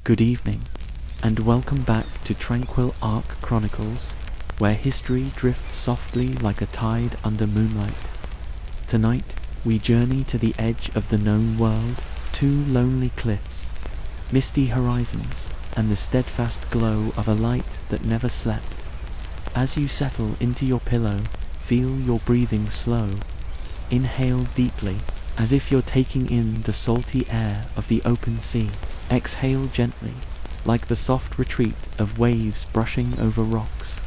Good evening, and welcome back to Tranquil Chronicles, where history drifts softly like a tide under moonlight. Tonight, we journey to the edge of the known world, two lonely cliffs, misty horizons, and the steadfast glow of a light that never slept. As you settle into your pillow, feel your breathing slow. Inhale deeply, as if you're taking in the salty air of the open sea. Exhale gently, like the soft retreat of waves brushing over rocks.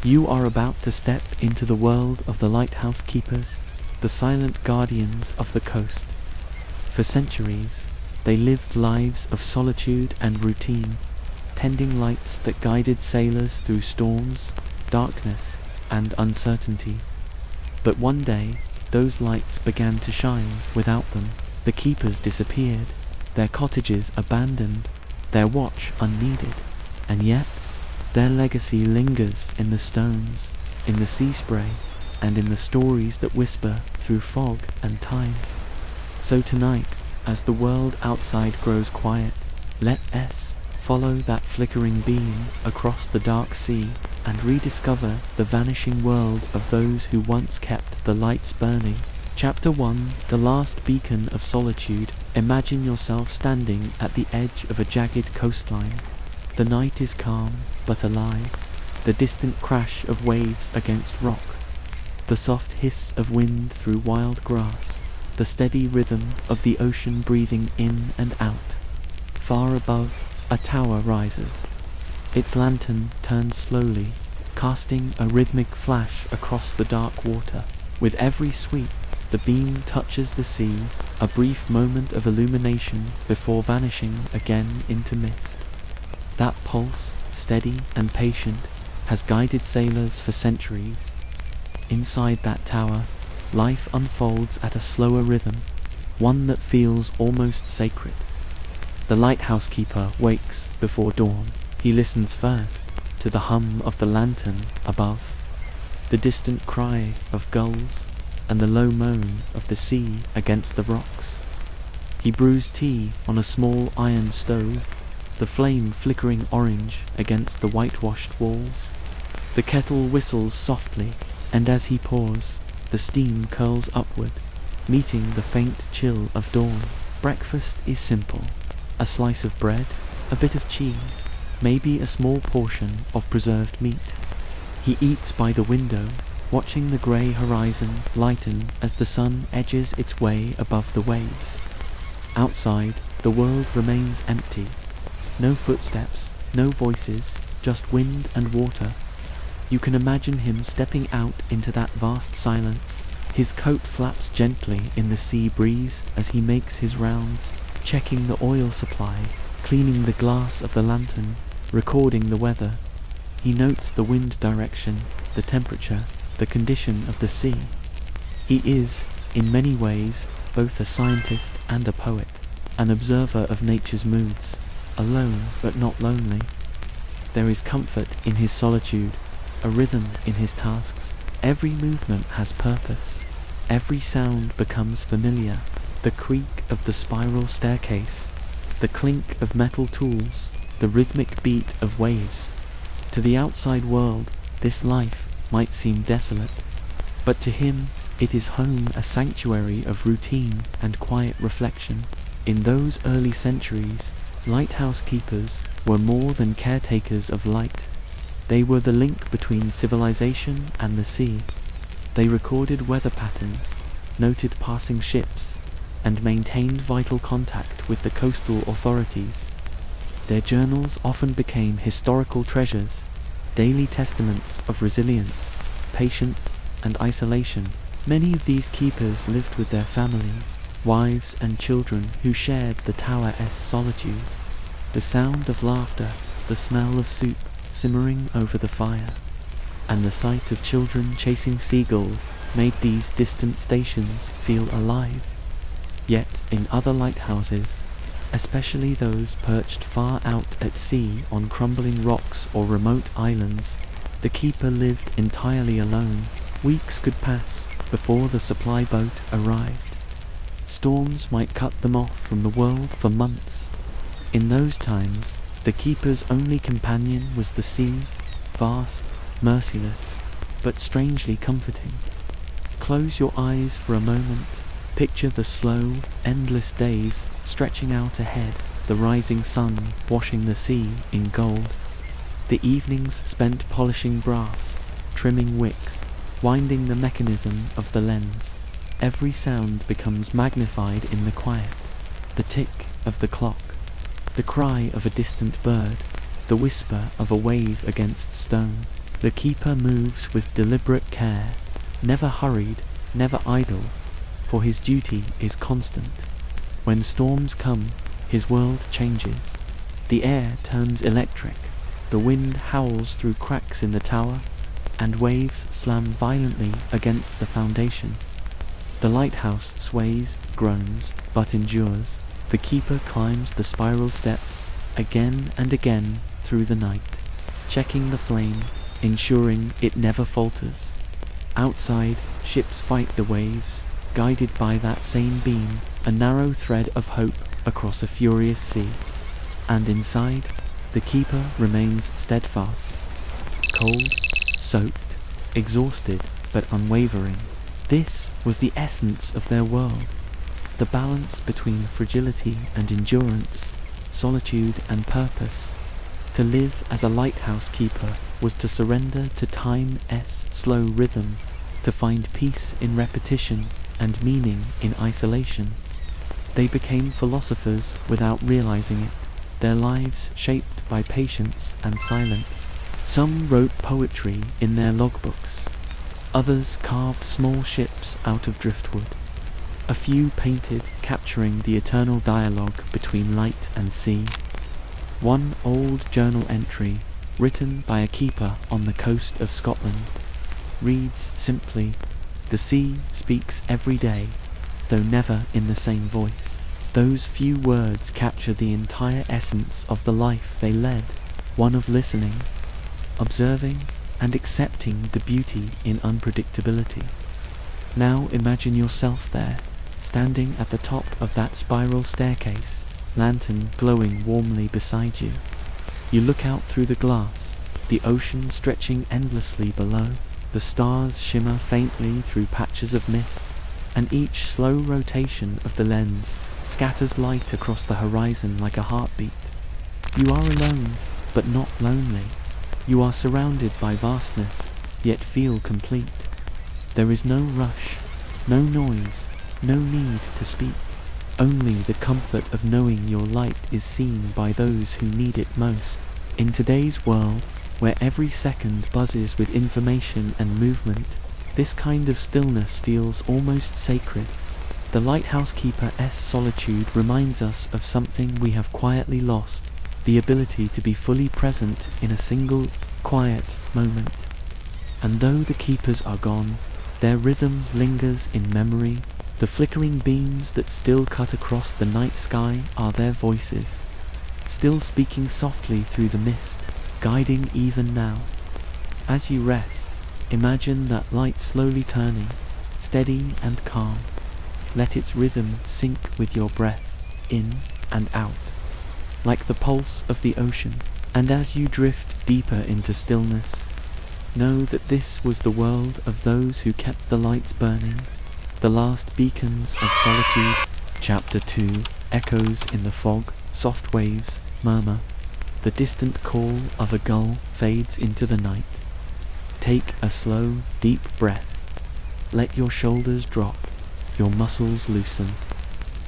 You are about to step into the world of the lighthouse keepers, the silent guardians of the coast. For centuries, they lived lives of solitude and routine, tending lights that guided sailors through storms, darkness, and uncertainty. But one day, those lights began to shine without them. The keepers disappeared, their cottages abandoned, their watch unneeded, and yet their legacy lingers in the stones, in the sea spray, and in the stories that whisper through fog and time. So tonight, as the world outside grows quiet, let us follow that flickering beam across the dark sea and rediscover the vanishing world of those who once kept the lights burning. Chapter 1: The Last Beacon of Solitude. Imagine yourself standing at the edge of a jagged coastline. The night is calm, but alive. The distant crash of waves against rock. The soft hiss of wind through wild grass. The steady rhythm of the ocean breathing in and out. Far above, a tower rises. Its lantern turns slowly, casting a rhythmic flash across the dark water. With every sweep, the beam touches the sea, a brief moment of illumination before vanishing again into mist. That pulse, steady and patient, has guided sailors for centuries. Inside that tower, life unfolds at a slower rhythm, one that feels almost sacred. The lighthouse keeper wakes before dawn. He listens first to the hum of the lantern above, the distant cry of gulls, and the low moan of the sea against the rocks. He brews tea on a small iron stove, the flame flickering orange against the whitewashed walls. The kettle whistles softly, and as he pours, the steam curls upward, meeting the faint chill of dawn. Breakfast is simple: a slice of bread, a bit of cheese, maybe a small portion of preserved meat. He eats by the window, watching the grey horizon lighten as the sun edges its way above the waves. Outside, the world remains empty. No footsteps, no voices, just wind and water. You can imagine him stepping out into that vast silence. His coat flaps gently in the sea breeze as he makes his rounds, checking the oil supply, cleaning the glass of the lantern, recording the weather. He notes the wind direction, the temperature, the condition of the sea. He is, in many ways, both a scientist and a poet, an observer of nature's moods, alone but not lonely. There is comfort in his solitude, a rhythm in his tasks. Every movement has purpose. Every sound becomes familiar. The creak of the spiral staircase, the clink of metal tools, the rhythmic beat of waves. To the outside world, this life might seem desolate, but to him it is home, a sanctuary of routine and quiet reflection. In those early centuries, lighthouse keepers were more than caretakers of light. They were the link between civilization and the sea. They recorded weather patterns, noted passing ships, and maintained vital contact with the coastal authorities. Their journals often became historical treasures, daily testaments of resilience, patience, and isolation. Many of these keepers lived with their families, wives and children who shared the tower's solitude. The sound of laughter, the smell of soup simmering over the fire, and the sight of children chasing seagulls made these distant stations feel alive. Yet in other lighthouses, especially those perched far out at sea on crumbling rocks or remote islands, the keeper lived entirely alone. Weeks could pass before the supply boat arrived. Storms might cut them off from the world for months. In those times, the keeper's only companion was the sea, vast, merciless, but strangely comforting. Close your eyes for a moment, picture the slow, endless days stretching out ahead, the rising sun washing the sea in gold. The evenings spent polishing brass, trimming wicks, winding the mechanism of the lens. Every sound becomes magnified in the quiet. The tick of the clock, the cry of a distant bird, the whisper of a wave against stone. The keeper moves with deliberate care, never hurried, never idle, for his duty is constant. When storms come, his world changes. The air turns electric, the wind howls through cracks in the tower, and waves slam violently against the foundation. The lighthouse sways, groans, but endures. The keeper climbs the spiral steps, again and again through the night, checking the flame, ensuring it never falters. Outside, ships fight the waves, guided by that same beam, a narrow thread of hope across a furious sea. And inside, the keeper remains steadfast, cold, soaked, exhausted, but unwavering. This was the essence of their world, the balance between fragility and endurance, solitude and purpose. To live as a lighthouse keeper was to surrender to time's slow rhythm, to find peace in repetition and meaning in isolation. They became philosophers without realizing it, their lives shaped by patience and silence. Some wrote poetry in their logbooks. Others carved small ships out of driftwood. A few painted, capturing the eternal dialogue between light and sea. One old journal entry, written by a keeper on the coast of Scotland, reads simply, "The sea speaks every day, though never in the same voice." Those few words capture the entire essence of the life they led, one of listening, observing, and accepting the beauty in unpredictability. Now imagine yourself there, standing at the top of that spiral staircase, lantern glowing warmly beside you. You look out through the glass, the ocean stretching endlessly below, the stars shimmer faintly through patches of mist, and each slow rotation of the lens scatters light across the horizon like a heartbeat. You are alone, but not lonely. You are surrounded by vastness, yet feel complete. There is no rush, no noise, no need to speak. Only the comfort of knowing your light is seen by those who need it most. In today's world, where every second buzzes with information and movement, this kind of stillness feels almost sacred. The lighthouse keeper's solitude reminds us of something we have quietly lost, the ability to be fully present in a single, quiet moment. And though the keepers are gone, their rhythm lingers in memory. The flickering beams that still cut across the night sky are their voices, still speaking softly through the mist, guiding even now. As you rest, imagine that light slowly turning, steady and calm. Let its rhythm sync with your breath, in and out, like the pulse of the ocean. And as you drift deeper into stillness, know that this was the world of those who kept the lights burning, the last beacons of solitude. Chapter 2. Echoes in the fog, soft waves murmur. The distant call of a gull fades into the night. Take a slow, deep breath. Let your shoulders drop, your muscles loosen.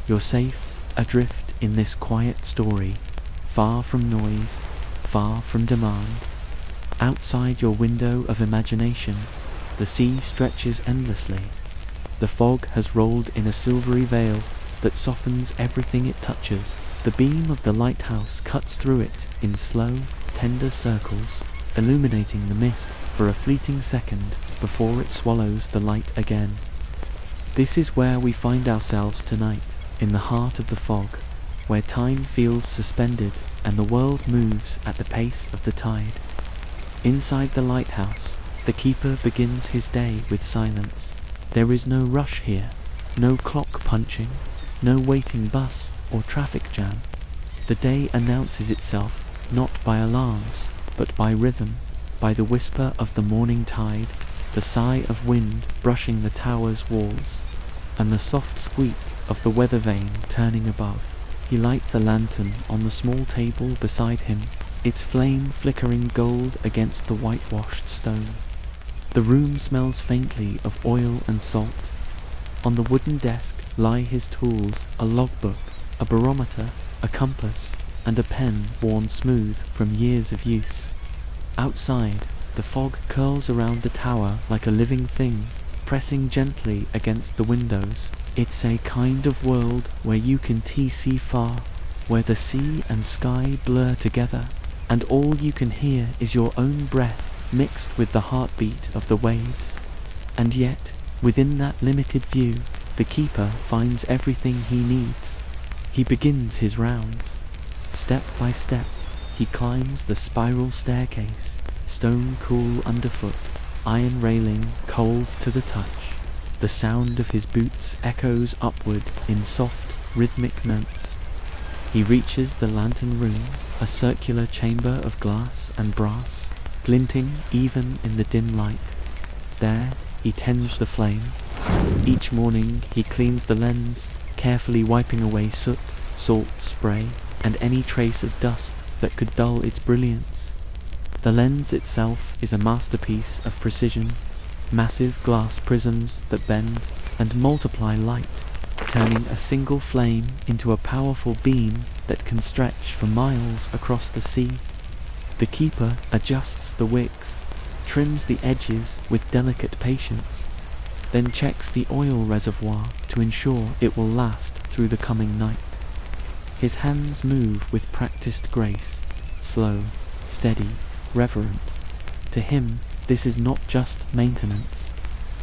You're safe, adrift in this quiet story, far from noise, far from demand. Outside your window of imagination, the sea stretches endlessly. The fog has rolled in a silvery veil that softens everything it touches. The beam of the lighthouse cuts through it in slow, tender circles, illuminating the mist for a fleeting second before it swallows the light again. This is where we find ourselves tonight, in the heart of the fog, where time feels suspended and the world moves at the pace of the tide. Inside the lighthouse, the keeper begins his day with silence. There is no rush here, no clock punching, no waiting bus or traffic jam. The day announces itself not by alarms, but by rhythm, by the whisper of the morning tide, the sigh of wind brushing the tower's walls, and the soft squeak of the weather vane turning above. He lights a lantern on the small table beside him, its flame flickering gold against the whitewashed stone. The room smells faintly of oil and salt. On the wooden desk lie his tools, a logbook, a barometer, a compass, and a pen worn smooth from years of use. Outside, the fog curls around the tower like a living thing, pressing gently against the windows. It's a kind of world where you can see far, where the sea and sky blur together, and all you can hear is your own breath mixed with the heartbeat of the waves. And yet, within that limited view, the keeper finds everything he needs. He begins his rounds. Step by step, he climbs the spiral staircase, stone cool underfoot, iron railing cold to the touch. The sound of his boots echoes upward in soft, rhythmic notes. He reaches the lantern room, a circular chamber of glass and brass, glinting even in the dim light. There, he tends the flame. Each morning, he cleans the lens, carefully wiping away soot, salt spray, and any trace of dust that could dull its brilliance. The lens itself is a masterpiece of precision, massive glass prisms that bend and multiply light, turning a single flame into a powerful beam that can stretch for miles across the sea. The keeper adjusts the wicks, trims the edges with delicate patience, then checks the oil reservoir to ensure it will last through the coming night. His hands move with practiced grace, slow, steady, reverent. To him, this is not just maintenance,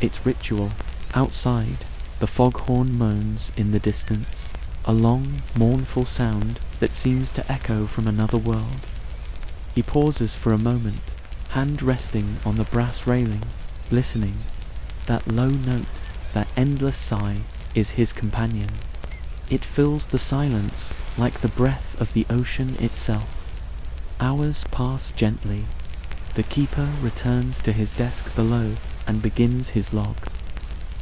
it's ritual. Outside, the foghorn moans in the distance, a long, mournful sound that seems to echo from another world. He pauses for a moment, hand resting on the brass railing, listening. That low note, that endless sigh, is his companion. It fills the silence like the breath of the ocean itself. Hours pass gently. The keeper returns to his desk below and begins his log.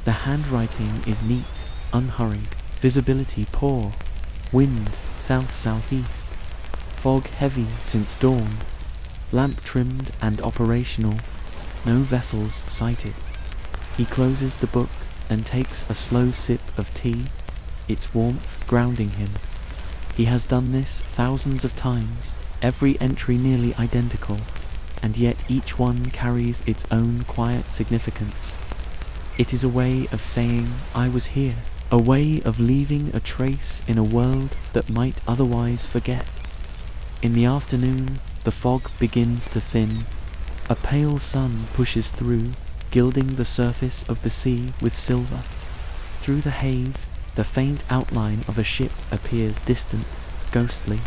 The handwriting is neat, unhurried, visibility poor, wind south-southeast, fog heavy since dawn, lamp trimmed and operational, no vessels sighted. He closes the book and takes a slow sip of tea, its warmth grounding him. He has done this thousands of times, every entry nearly identical, and yet each one carries its own quiet significance. It is a way of saying, I was here, a way of leaving a trace in a world that might otherwise forget. In the afternoon, the fog begins to thin. A pale sun pushes through, gilding the surface of the sea with silver. Through the haze, the faint outline of a ship appears distant, ghostly.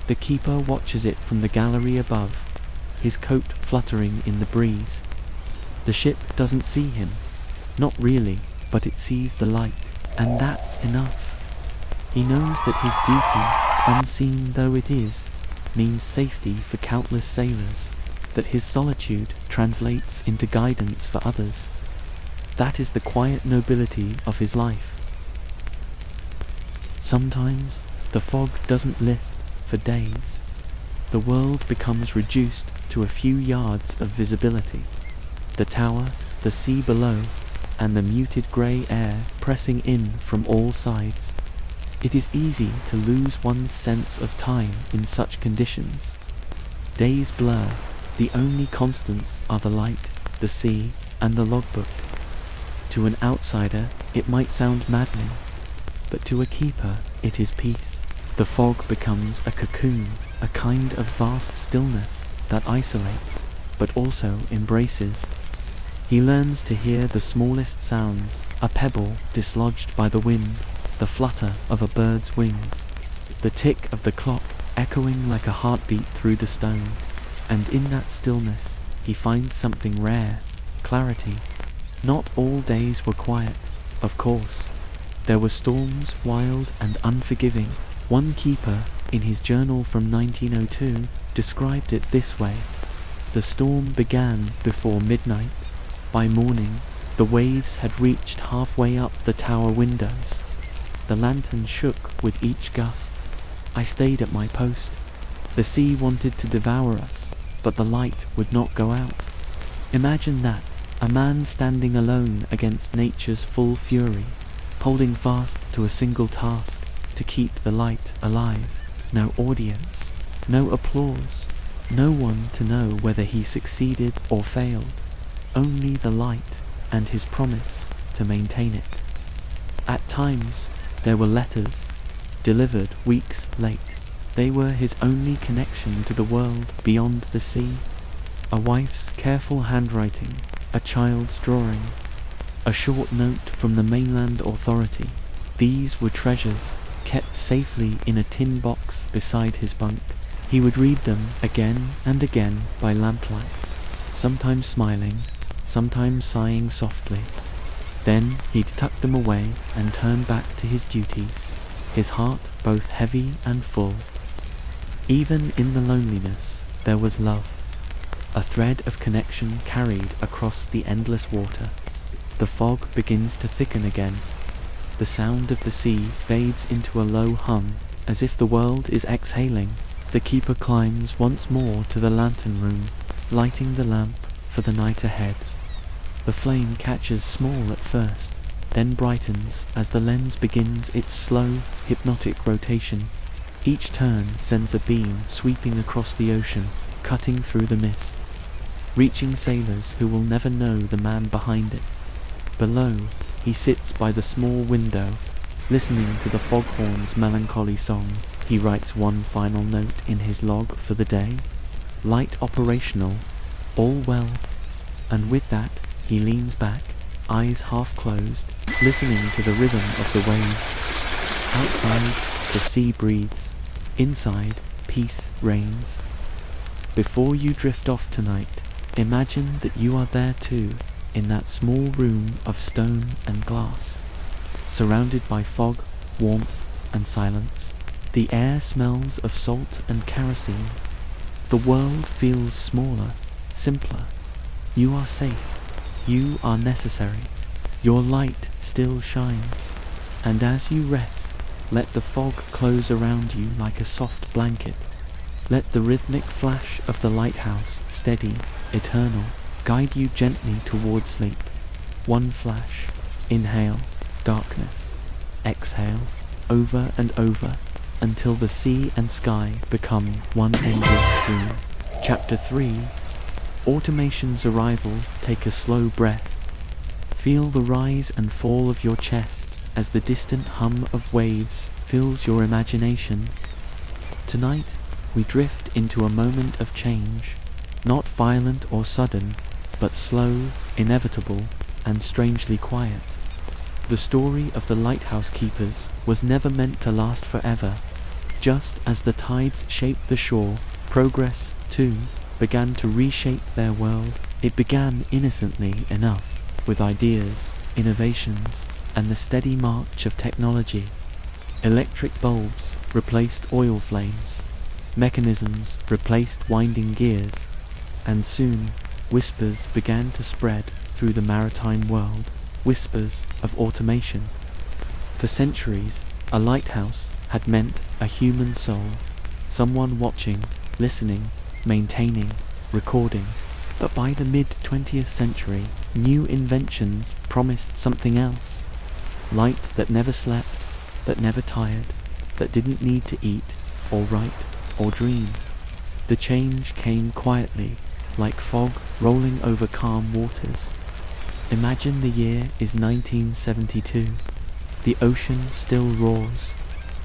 The keeper watches it from the gallery above, his coat fluttering in the breeze. The ship doesn't see him, not really, but it sees the light, and that's enough. He knows that his duty, unseen though it is, means safety for countless sailors, that his solitude translates into guidance for others. That is the quiet nobility of his life. Sometimes the fog doesn't lift for days. The world becomes reduced to a few yards of visibility. The tower, the sea below, and the muted grey air pressing in from all sides. It is easy to lose one's sense of time in such conditions. Days blur, the only constants are the light, the sea, and the logbook. To an outsider, it might sound maddening, but to a keeper, it is peace. The fog becomes a cocoon, a kind of vast stillness that isolates, but also embraces. He learns to hear the smallest sounds, a pebble dislodged by the wind, the flutter of a bird's wings, the tick of the clock echoing like a heartbeat through the stone. And in that stillness, he finds something rare, clarity. Not all days were quiet, of course. There were storms wild and unforgiving. One keeper in his journal from 1902, described it this way: "The storm began before midnight. By morning, the waves had reached halfway up the tower windows. The lantern shook with each gust. I stayed at my post. The sea wanted to devour us, but the light would not go out." Imagine that, a man standing alone against nature's full fury, holding fast to a single task to keep the light alive. No audience, no applause, no one to know whether he succeeded or failed. Only the light and his promise to maintain it. At times, there were letters, delivered weeks late. They were his only connection to the world beyond the sea. A wife's careful handwriting, a child's drawing, a short note from the mainland authority. These were treasures, kept safely in a tin box beside his bunk. He would read them again and again by lamplight, sometimes smiling, sometimes sighing softly. Then he'd tuck them away and turn back to his duties, his heart both heavy and full. Even in the loneliness, there was love, a thread of connection carried across the endless water. The fog begins to thicken again. The sound of the sea fades into a low hum, as if the world is exhaling. The keeper climbs once more to the lantern room, lighting the lamp for the night ahead. The flame catches small at first, then brightens as the lens begins its slow, hypnotic rotation. Each turn sends a beam sweeping across the ocean, cutting through the mist, reaching sailors who will never know the man behind it. Below, he sits by the small window, listening to the foghorn's melancholy song. He writes one final note in his log for the day: "Light operational, all well." And with that, he leans back, eyes half closed, listening to the rhythm of the waves. Outside, the sea breathes. Inside, peace reigns. Before you drift off tonight, imagine that you are there too, in that small room of stone and glass, surrounded by fog, warmth, and silence. The air smells of salt and kerosene. The world feels smaller, simpler. You are safe. You are necessary. Your light still shines. And as you rest, let the fog close around you like a soft blanket. Let the rhythmic flash of the lighthouse, steady, eternal, guide you gently toward sleep. One flash, inhale, darkness, exhale, over and over, until the sea and sky become one endless dream. Chapter 3. Automation's arrival. Take a slow breath. Feel the rise and fall of your chest as the distant hum of waves fills your imagination. Tonight, we drift into a moment of change, not violent or sudden, but slow, inevitable, and strangely quiet. The story of the lighthouse keepers was never meant to last forever. Just as the tides shaped the shore, progress, too, began to reshape their world. It began innocently enough, with ideas, innovations, and the steady march of technology. Electric bulbs replaced oil flames, mechanisms replaced winding gears, and soon whispers began to spread through the maritime world, whispers of automation. For centuries, a lighthouse had meant a human soul, someone watching, listening, maintaining, recording. But by the mid-20th century, new inventions promised something else. Light that never slept, that never tired, that didn't need to eat, or write, or dream. The change came quietly, like fog rolling over calm waters. Imagine the year is 1972. The ocean still roars,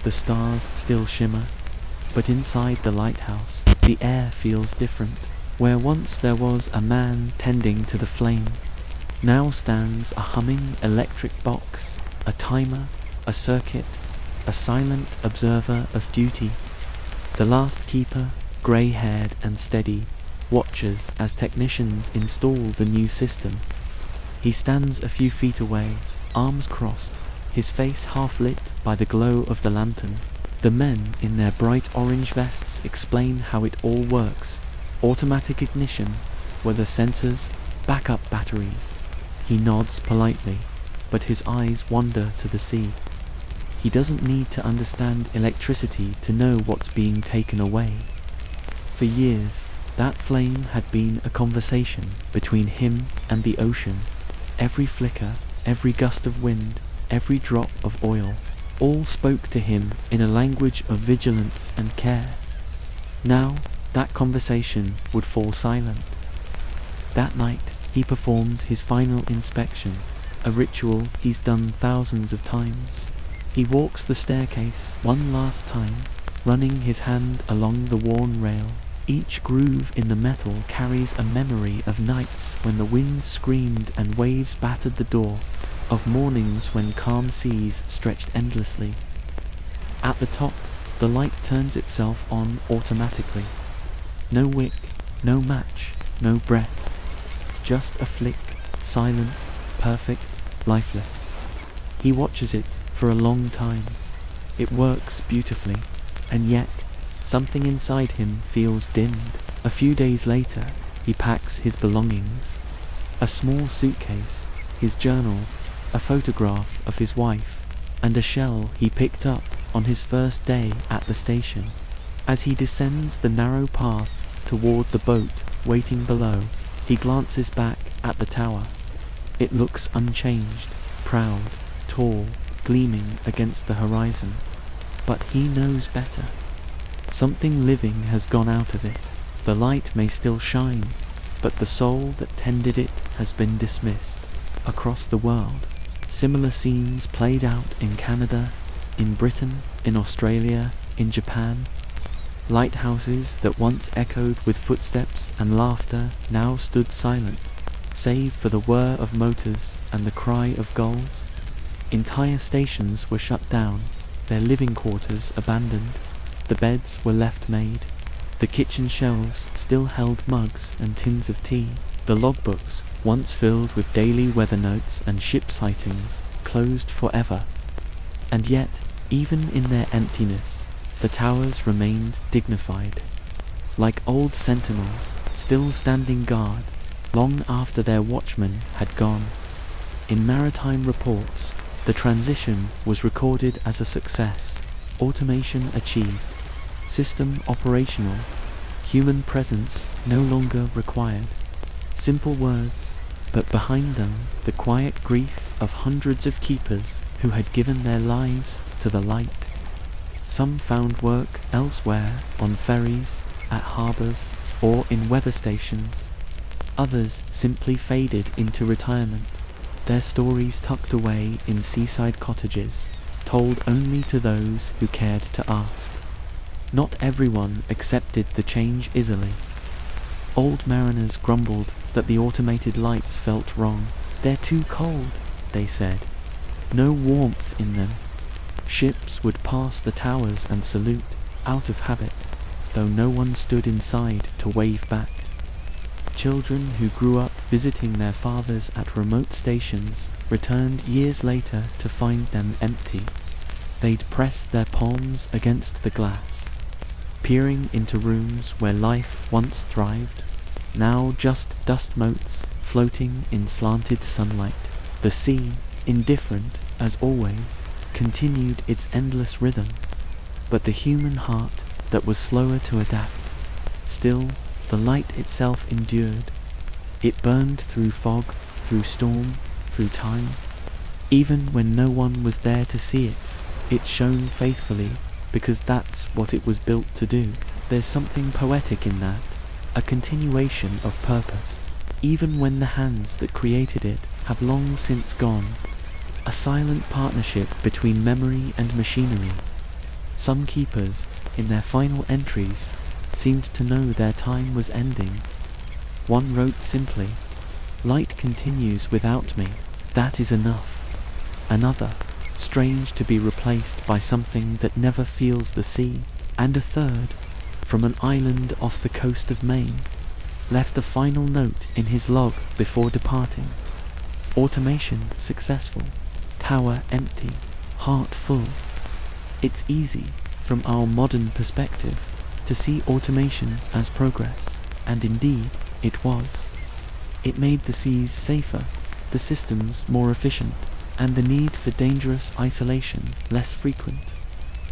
the stars still shimmer, but inside the lighthouse, the air feels different. Where once there was a man tending to the flame, now stands a humming electric box, a timer, a circuit, a silent observer of duty. The last keeper, grey-haired and steady, watches as technicians install the new system. He stands a few feet away, arms crossed, his face half lit by the glow of the lantern. The men in their bright orange vests explain how it all works. Automatic ignition, weather sensors, backup batteries. He nods politely, but his eyes wander to the sea. He doesn't need to understand electricity to know what's being taken away. For years, that flame had been a conversation between him and the ocean. Every flicker, every gust of wind, every drop of oil, all spoke to him in a language of vigilance and care. Now, that conversation would fall silent. That night, he performs his final inspection, a ritual he's done thousands of times. He walks the staircase one last time, running his hand along the worn rail. Each groove in the metal carries a memory of nights when the wind screamed and waves battered the door, of mornings when calm seas stretched endlessly. At the top, the light turns itself on automatically. No wick, no match, no breath. Just a flick, silent, perfect, lifeless. He watches it for a long time. It works beautifully, and yet something inside him feels dimmed. A few days later, he packs his belongings. A small suitcase, his journal, a photograph of his wife, and a shell he picked up on his first day at the station. As he descends the narrow path toward the boat waiting below, he glances back at the tower. It looks unchanged, proud, tall, gleaming against the horizon. But he knows better. Something living has gone out of it. The light may still shine, but the soul that tended it has been dismissed. Across the world, similar scenes played out in Canada, in Britain, in Australia, in Japan. Lighthouses that once echoed with footsteps and laughter now stood silent, save for the whir of motors and the cry of gulls. Entire stations were shut down, their living quarters abandoned. The beds were left made. The kitchen shelves still held mugs and tins of tea. The logbooks, once filled with daily weather notes and ship sightings, closed forever. And yet, even in their emptiness, the towers remained dignified, like old sentinels, still standing guard, long after their watchmen had gone. In maritime reports, the transition was recorded as a success, automation achieved, system operational, human presence no longer required. Simple words, but behind them the quiet grief of hundreds of keepers who had given their lives to the light. Some found work elsewhere, on ferries, at harbours, or in weather stations. Others simply faded into retirement, their stories tucked away in seaside cottages, told only to those who cared to ask. Not everyone accepted the change easily. Old mariners grumbled that the automated lights felt wrong. "They're too cold," they said. "No warmth in them." Ships would pass the towers and salute, out of habit, though no one stood inside to wave back. Children who grew up visiting their fathers at remote stations returned years later to find them empty. They'd pressed their palms against the glass, peering into rooms where life once thrived, now just dust motes floating in slanted sunlight. The sea, indifferent as always, continued its endless rhythm, but the human heart that was slower to adapt, still the light itself endured. It burned through fog, through storm, through time. Even when no one was there to see it, it shone faithfully, because that's what it was built to do. There's something poetic in that, a continuation of purpose, even when the hands that created it have long since gone. A silent partnership between memory and machinery. Some keepers, in their final entries, seemed to know their time was ending. One wrote simply, "Light continues without me, that is enough." Another, strange to be replaced by something that never feels the sea. And a third, from an island off the coast of Maine, left a final note in his log before departing. Automation successful, tower empty, heart full. It's easy, from our modern perspective, to see automation as progress, and indeed it was. It made the seas safer, the systems more efficient, and the need for dangerous isolation less frequent.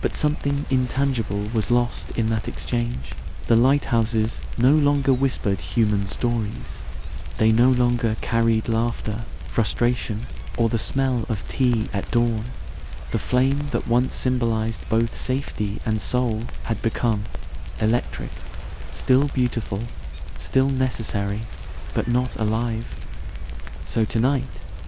But something intangible was lost in that exchange. The lighthouses no longer whispered human stories. They no longer carried laughter, frustration, or the smell of tea at dawn. The flame that once symbolized both safety and soul had become electric, still beautiful, still necessary, but not alive. So tonight,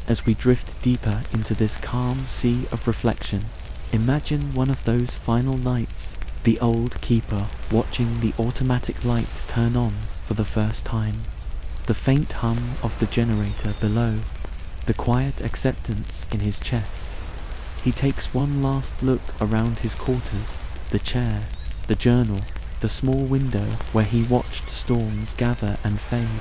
as we drift deeper into this calm sea of reflection, imagine one of those final nights, the old keeper watching the automatic light turn on for the first time, the faint hum of the generator below, the quiet acceptance in his chest. He takes one last look around his quarters, the chair, the journal, the small window where he watched storms gather and fade.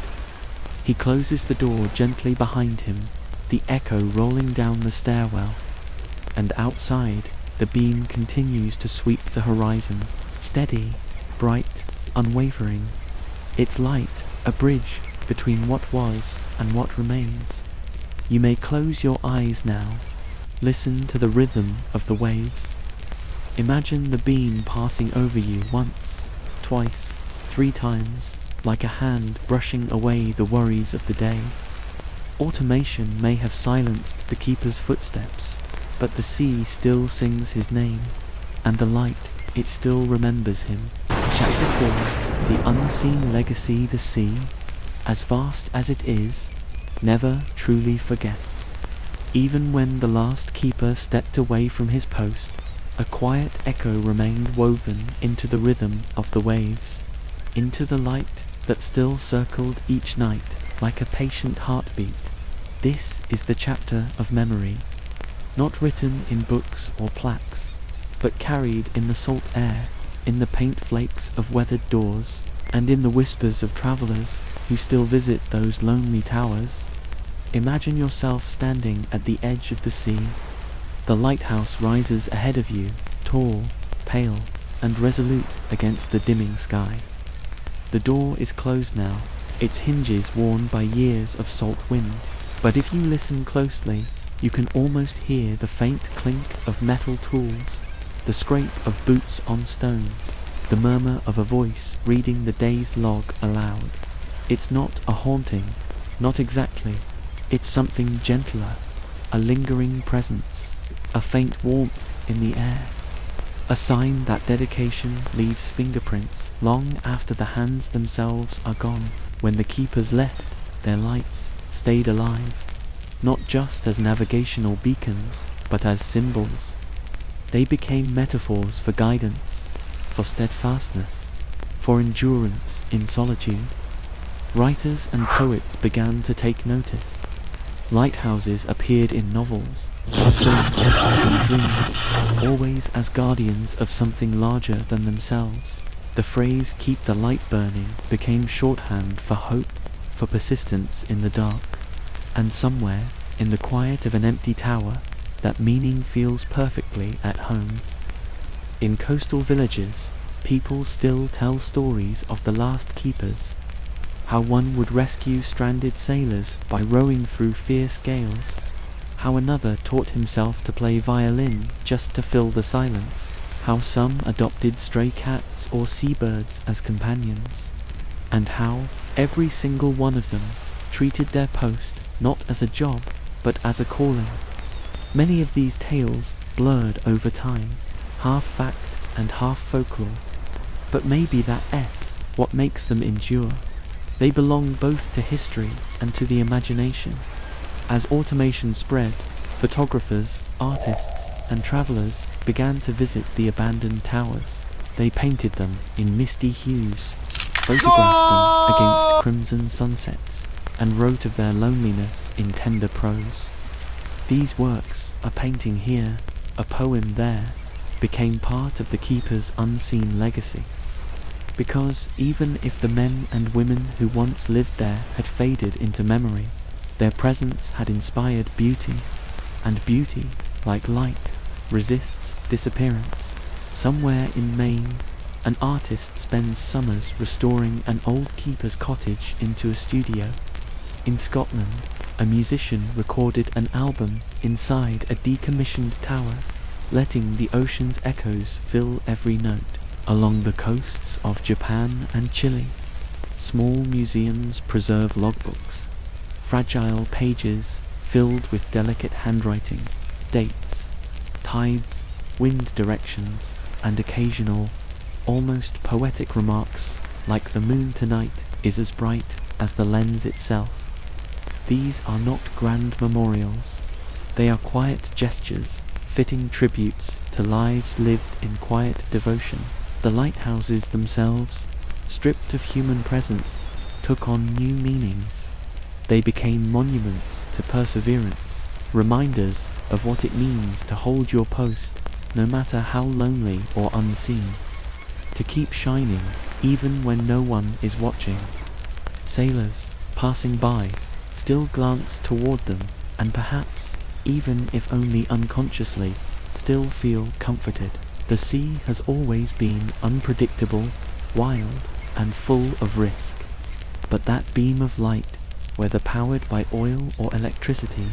He closes the door gently behind him, the echo rolling down the stairwell, and outside, the beam continues to sweep the horizon, steady, bright, unwavering. Its light, a bridge between what was and what remains. You may close your eyes now. Listen to the rhythm of the waves. Imagine the beam passing over you once, twice, 3 times, like a hand brushing away the worries of the day. Automation may have silenced the keeper's footsteps, but the sea still sings his name, and the light, it still remembers him. Chapter 4, The Unseen Legacy. The sea, as vast as it is, never truly forgets. Even when the last keeper stepped away from his post, a quiet echo remained woven into the rhythm of the waves, into the light that still circled each night like a patient heartbeat. This is the chapter of memory, not written in books or plaques, but carried in the salt air, in the paint flakes of weathered doors, and in the whispers of travelers who still visit those lonely towers. Imagine yourself standing at the edge of the sea. The lighthouse rises ahead of you, tall, pale, and resolute against the dimming sky. The door is closed now, its hinges worn by years of salt wind, but if you listen closely, you can almost hear the faint clink of metal tools, the scrape of boots on stone, the murmur of a voice reading the day's log aloud. It's not a haunting, not exactly. It's something gentler, a lingering presence, a faint warmth in the air, a sign that dedication leaves fingerprints long after the hands themselves are gone. When the keepers left, their lights stayed alive, not just as navigational beacons, but as symbols. They became metaphors for guidance, for steadfastness, for endurance in solitude. Writers and poets began to take notice. Lighthouses appeared in novels, in dreams, always as guardians of something larger than themselves. The phrase "keep the light burning" became shorthand for hope, for persistence in the dark. And somewhere, in the quiet of an empty tower, that meaning feels perfectly at home. In coastal villages, people still tell stories of the last keepers, how one would rescue stranded sailors by rowing through fierce gales, how another taught himself to play violin just to fill the silence, how some adopted stray cats or seabirds as companions, and how every single one of them treated their post not as a job, but as a calling. Many of these tales blurred over time, half fact and half folklore, but maybe that's what makes them endure. They belong both to history and to the imagination. As automation spread, photographers, artists, and travelers began to visit the abandoned towers. They painted them in misty hues, photographed them against crimson sunsets, and wrote of their loneliness in tender prose. These works, a painting here, a poem there, became part of the keeper's unseen legacy. Because even if the men and women who once lived there had faded into memory, their presence had inspired beauty, and beauty, like light, resists disappearance. Somewhere in Maine, an artist spends summers restoring an old keeper's cottage into a studio. In Scotland, a musician recorded an album inside a decommissioned tower, letting the ocean's echoes fill every note. Along the coasts of Japan and Chile, small museums preserve logbooks, fragile pages filled with delicate handwriting, dates, tides, wind directions, and occasional, almost poetic remarks like "the moon tonight is as bright as the lens itself." These are not grand memorials. They are quiet gestures, fitting tributes to lives lived in quiet devotion. The lighthouses themselves, stripped of human presence, took on new meanings. They became monuments to perseverance, reminders of what it means to hold your post, no matter how lonely or unseen, to keep shining even when no one is watching. Sailors, passing by, still glance toward them, and perhaps, even if only unconsciously, still feel comforted. The sea has always been unpredictable, wild, and full of risk. But that beam of light, whether powered by oil or electricity,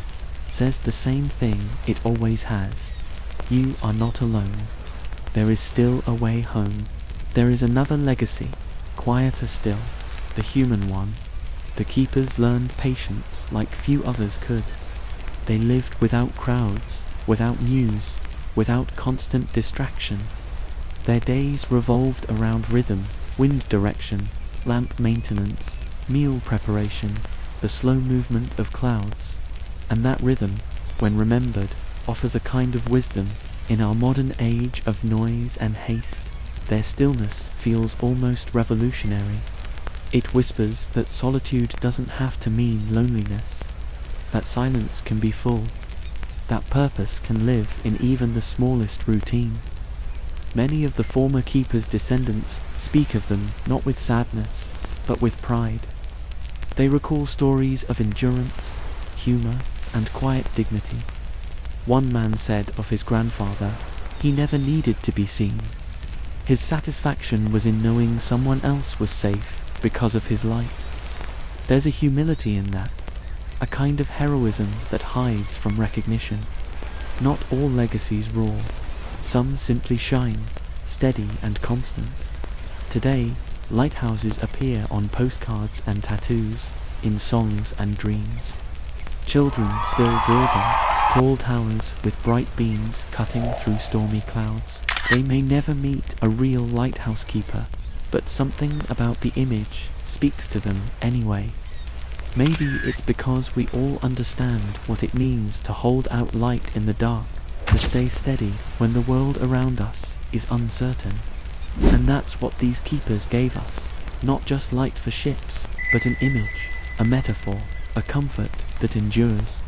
says the same thing it always has. You are not alone. There is still a way home. There is another legacy, quieter still, the human one. The keepers learned patience like few others could. They lived without crowds, without news, without constant distraction. Their days revolved around rhythm, wind direction, lamp maintenance, meal preparation, the slow movement of clouds. And that rhythm, when remembered, offers a kind of wisdom. In our modern age of noise and haste, their stillness feels almost revolutionary. It whispers that solitude doesn't have to mean loneliness, that silence can be full, that purpose can live in even the smallest routine. Many of the former keepers' descendants speak of them not with sadness, but with pride. They recall stories of endurance, humor, and quiet dignity. One man said of his grandfather, he never needed to be seen. His satisfaction was in knowing someone else was safe because of his light. There's a humility in that, a kind of heroism that hides from recognition. Not all legacies roar. Some simply shine, steady and constant. Today, lighthouses appear on postcards and tattoos, in songs and dreams. Children still draw them, tall towers with bright beams cutting through stormy clouds. They may never meet a real lighthouse keeper, but something about the image speaks to them anyway. Maybe it's because we all understand what it means to hold out light in the dark, to stay steady when the world around us is uncertain. And that's what these keepers gave us, not just light for ships, but an image, a metaphor, a comfort that endures.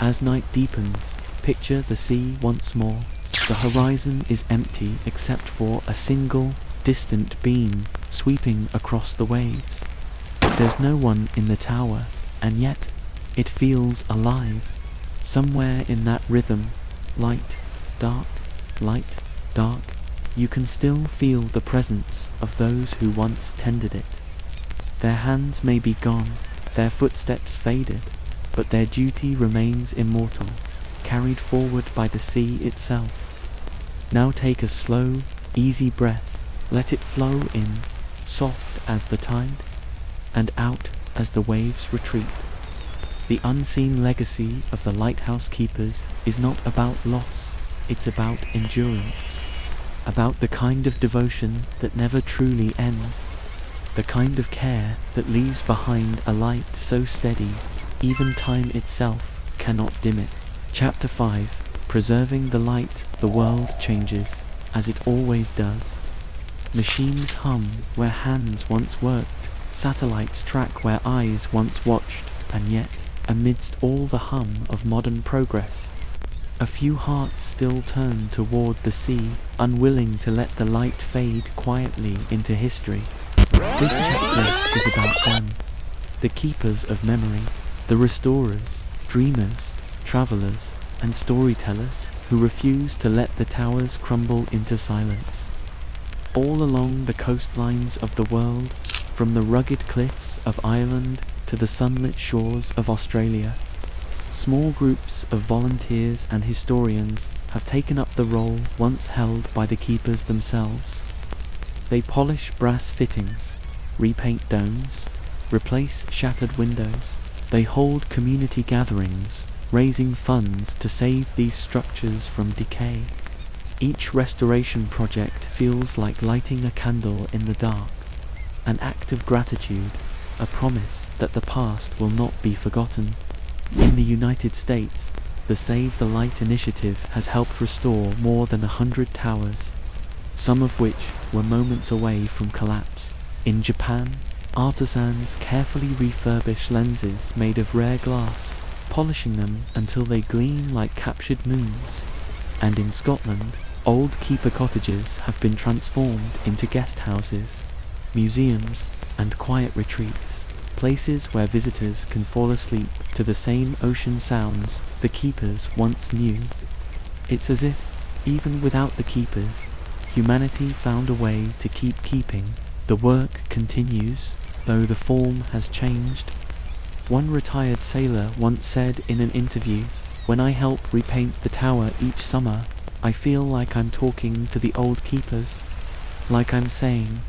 As night deepens, picture the sea once more. The horizon is empty except for a single, distant beam sweeping across the waves. There's no one in the tower, and yet it feels alive. Somewhere in that rhythm, light, dark, you can still feel the presence of those who once tended it. Their hands may be gone, their footsteps faded, but their duty remains immortal, carried forward by the sea itself. Now take a slow, easy breath, let it flow in, soft as the tide, and out as the waves retreat. The unseen legacy of the lighthouse keepers is not about loss, it's about endurance, about the kind of devotion that never truly ends, the kind of care that leaves behind a light so steady, even time itself cannot dim it. Chapter 5. Preserving the light. The world changes, as it always does. Machines hum where hands once worked, satellites track where eyes once watched, and yet, amidst all the hum of modern progress, a few hearts still turn toward the sea, unwilling to let the light fade quietly into history. This chapter is about them, the keepers of memory, the restorers, dreamers, travelers, and storytellers. who refuse to let the towers crumble into silence. All along the coastlines of the world, from the rugged cliffs of Ireland to the sunlit shores of Australia, small groups of volunteers and historians have taken up the role once held by the keepers themselves. They polish brass fittings, repaint domes, replace shattered windows. They hold community gatherings, raising funds to save these structures from decay. Each restoration project feels like lighting a candle in the dark, an act of gratitude, a promise that the past will not be forgotten. In the United States, the Save the Light initiative has helped restore more than 100 towers, some of which were moments away from collapse. In Japan, artisans carefully refurbish lenses made of rare glass, polishing them until they gleam like captured moons. And in Scotland, old keeper cottages have been transformed into guest houses, museums, and quiet retreats, places where visitors can fall asleep to the same ocean sounds the keepers once knew. It's as if, even without the keepers, humanity found a way to keep keeping. The work continues, though the form has changed. One retired sailor once said in an interview, "When I help repaint the tower each summer, I feel like I'm talking to the old keepers. Like I'm saying,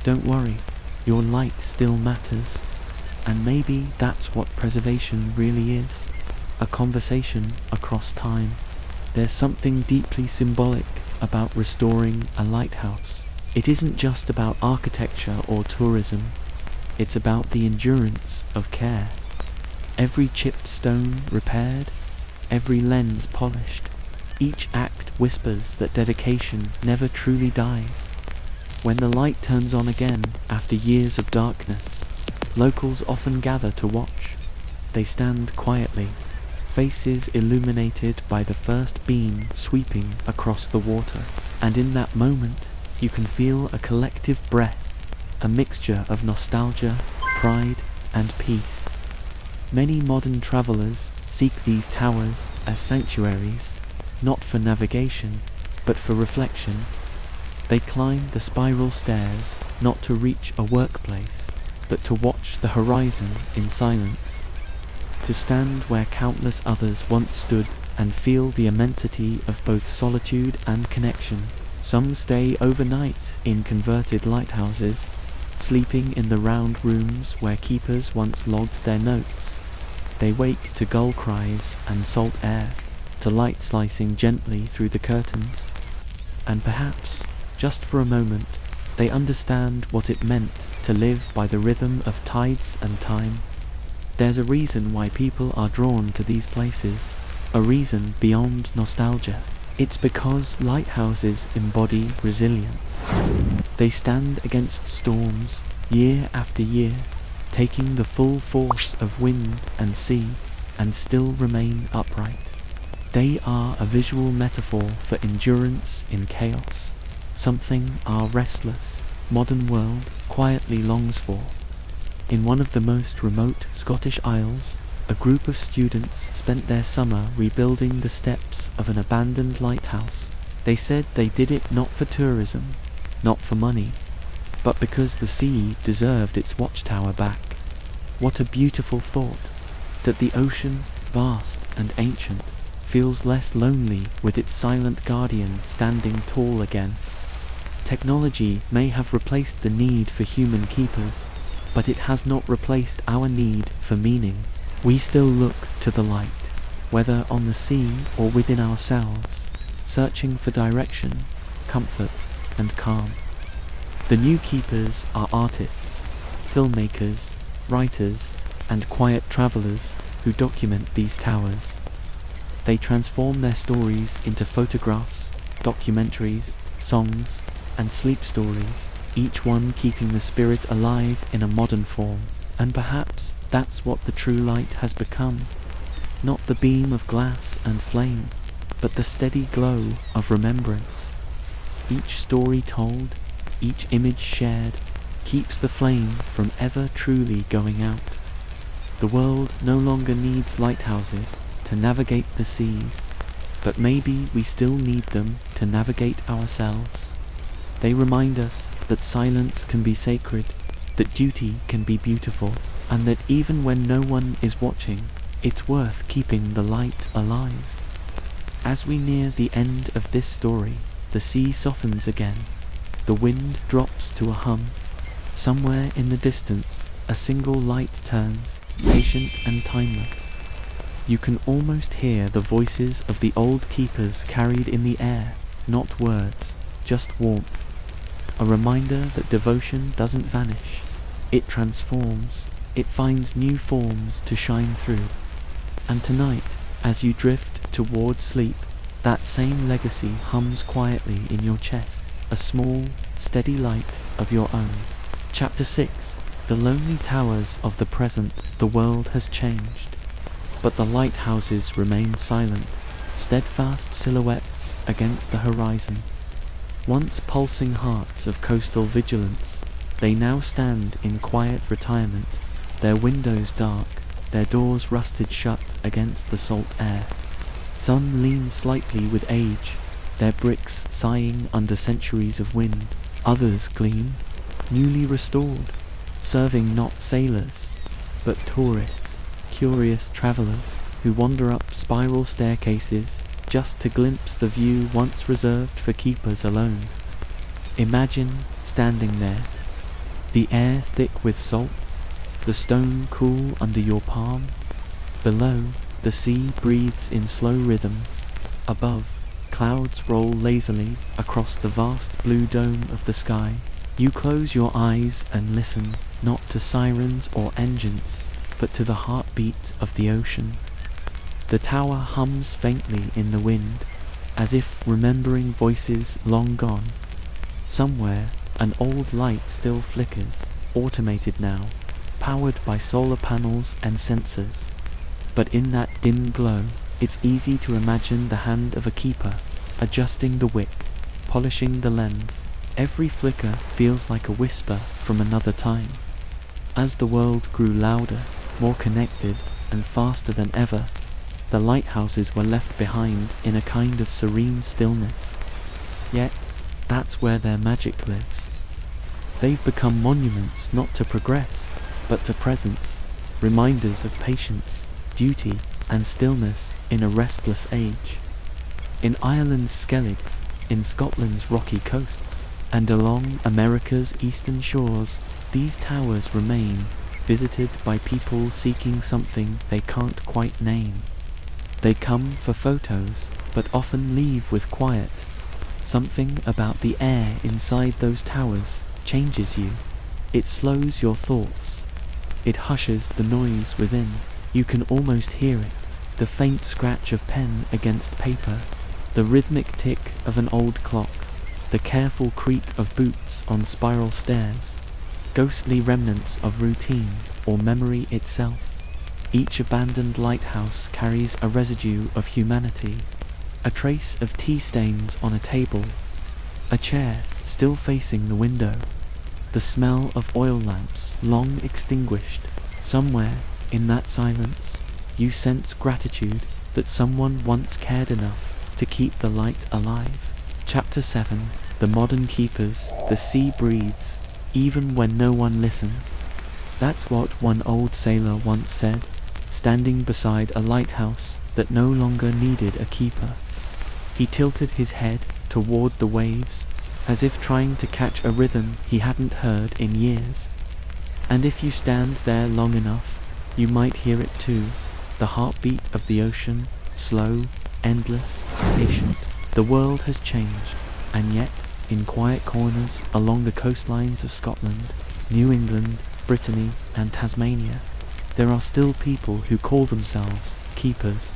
don't worry, your light still matters." And maybe that's what preservation really is, a conversation across time. There's something deeply symbolic about restoring a lighthouse. It isn't just about architecture or tourism, it's about the endurance of care. Every chipped stone repaired, every lens polished, each act whispers that dedication never truly dies. When the light turns on again after years of darkness, locals often gather to watch. They stand quietly, faces illuminated by the first beam sweeping across the water. And in that moment, you can feel a collective breath, a mixture of nostalgia, pride, and peace. Many modern travelers seek these towers as sanctuaries, not for navigation, but for reflection. They climb the spiral stairs not to reach a workplace, but to watch the horizon in silence, to stand where countless others once stood and feel the immensity of both solitude and connection. Some stay overnight in converted lighthouses, sleeping in the round rooms where keepers once logged their notes. They wake to gull cries and salt air, to light slicing gently through the curtains. And perhaps, just for a moment, they understand what it meant to live by the rhythm of tides and time. There's a reason why people are drawn to these places, a reason beyond nostalgia. It's because lighthouses embody resilience. They stand against storms, year after year, taking the full force of wind and sea, and still remain upright. They are a visual metaphor for endurance in chaos, something our restless, modern world quietly longs for. In one of the most remote Scottish Isles, a group of students spent their summer rebuilding the steps of an abandoned lighthouse. They said they did it not for tourism, not for money, but because the sea deserved its watchtower back. What a beautiful thought, that the ocean, vast and ancient, feels less lonely with its silent guardian standing tall again. Technology may have replaced the need for human keepers, but it has not replaced our need for meaning. We still look to the light, whether on the sea or within ourselves, searching for direction, comfort, and calm. The new keepers are artists, filmmakers, writers, and quiet travelers who document these towers. They transform their stories into photographs, documentaries, songs, and sleep stories, each one keeping the spirit alive in a modern form. And perhaps that's what the true light has become. Not the beam of glass and flame, but the steady glow of remembrance. Each story told, each image shared, keeps the flame from ever truly going out. The world no longer needs lighthouses to navigate the seas, but maybe we still need them to navigate ourselves. They remind us that silence can be sacred, that duty can be beautiful, and that even when no one is watching, it's worth keeping the light alive. As we near the end of this story, the sea softens again. The wind drops to a hum. Somewhere in the distance, a single light turns, patient and timeless. You can almost hear the voices of the old keepers carried in the air, not words, just warmth. A reminder that devotion doesn't vanish. It transforms. It finds new forms to shine through. And tonight, as you drift toward sleep, that same legacy hums quietly in your chest, a small, steady light of your own. Chapter 6. The lonely towers of the present. The world has changed, but the lighthouses remain silent, steadfast silhouettes against the horizon. Once pulsing hearts of coastal vigilance, they now stand in quiet retirement, their windows dark, their doors rusted shut against the salt air. Some lean slightly with age, their bricks sighing under centuries of wind. Others gleam, newly restored, serving not sailors, but tourists, curious travelers who wander up spiral staircases just to glimpse the view once reserved for keepers alone. Imagine standing there, the air thick with salt, the stone cool under your palm. Below, the sea breathes in slow rhythm. Above, clouds roll lazily across the vast blue dome of the sky. You close your eyes and listen, not to sirens or engines, but to the heartbeat of the ocean. The tower hums faintly in the wind, as if remembering voices long gone. Somewhere, an old light still flickers, automated now, powered by solar panels and sensors. But in that dim glow, it's easy to imagine the hand of a keeper, adjusting the wick, polishing the lens. Every flicker feels like a whisper from another time. As the world grew louder, more connected, and faster than ever, the lighthouses were left behind in a kind of serene stillness. Yet, that's where their magic lives. They've become monuments not to progress, but to presence, reminders of patience, duty, and stillness in a restless age. In Ireland's Skelligs, in Scotland's rocky coasts, and along America's eastern shores, these towers remain, visited by people seeking something they can't quite name. They come for photos, but often leave with quiet. Something about the air inside those towers changes you. It slows your thoughts. It hushes the noise within. You can almost hear it, the faint scratch of pen against paper, the rhythmic tick of an old clock, the careful creak of boots on spiral stairs, ghostly remnants of routine or memory itself. Each abandoned lighthouse carries a residue of humanity, a trace of tea stains on a table, a chair still facing the window, the smell of oil lamps long extinguished. Somewhere in that silence, you sense gratitude that someone once cared enough to keep the light alive. Chapter 7. The modern keepers. The sea breathes, even when no one listens. That's what one old sailor once said, standing beside a lighthouse that no longer needed a keeper. He tilted his head toward the waves, as if trying to catch a rhythm he hadn't heard in years. And if you stand there long enough, you might hear it too, the heartbeat of the ocean, slow, endless, patient. The world has changed, and yet, in quiet corners along the coastlines of Scotland, New England, Brittany, and Tasmania, there are still people who call themselves keepers.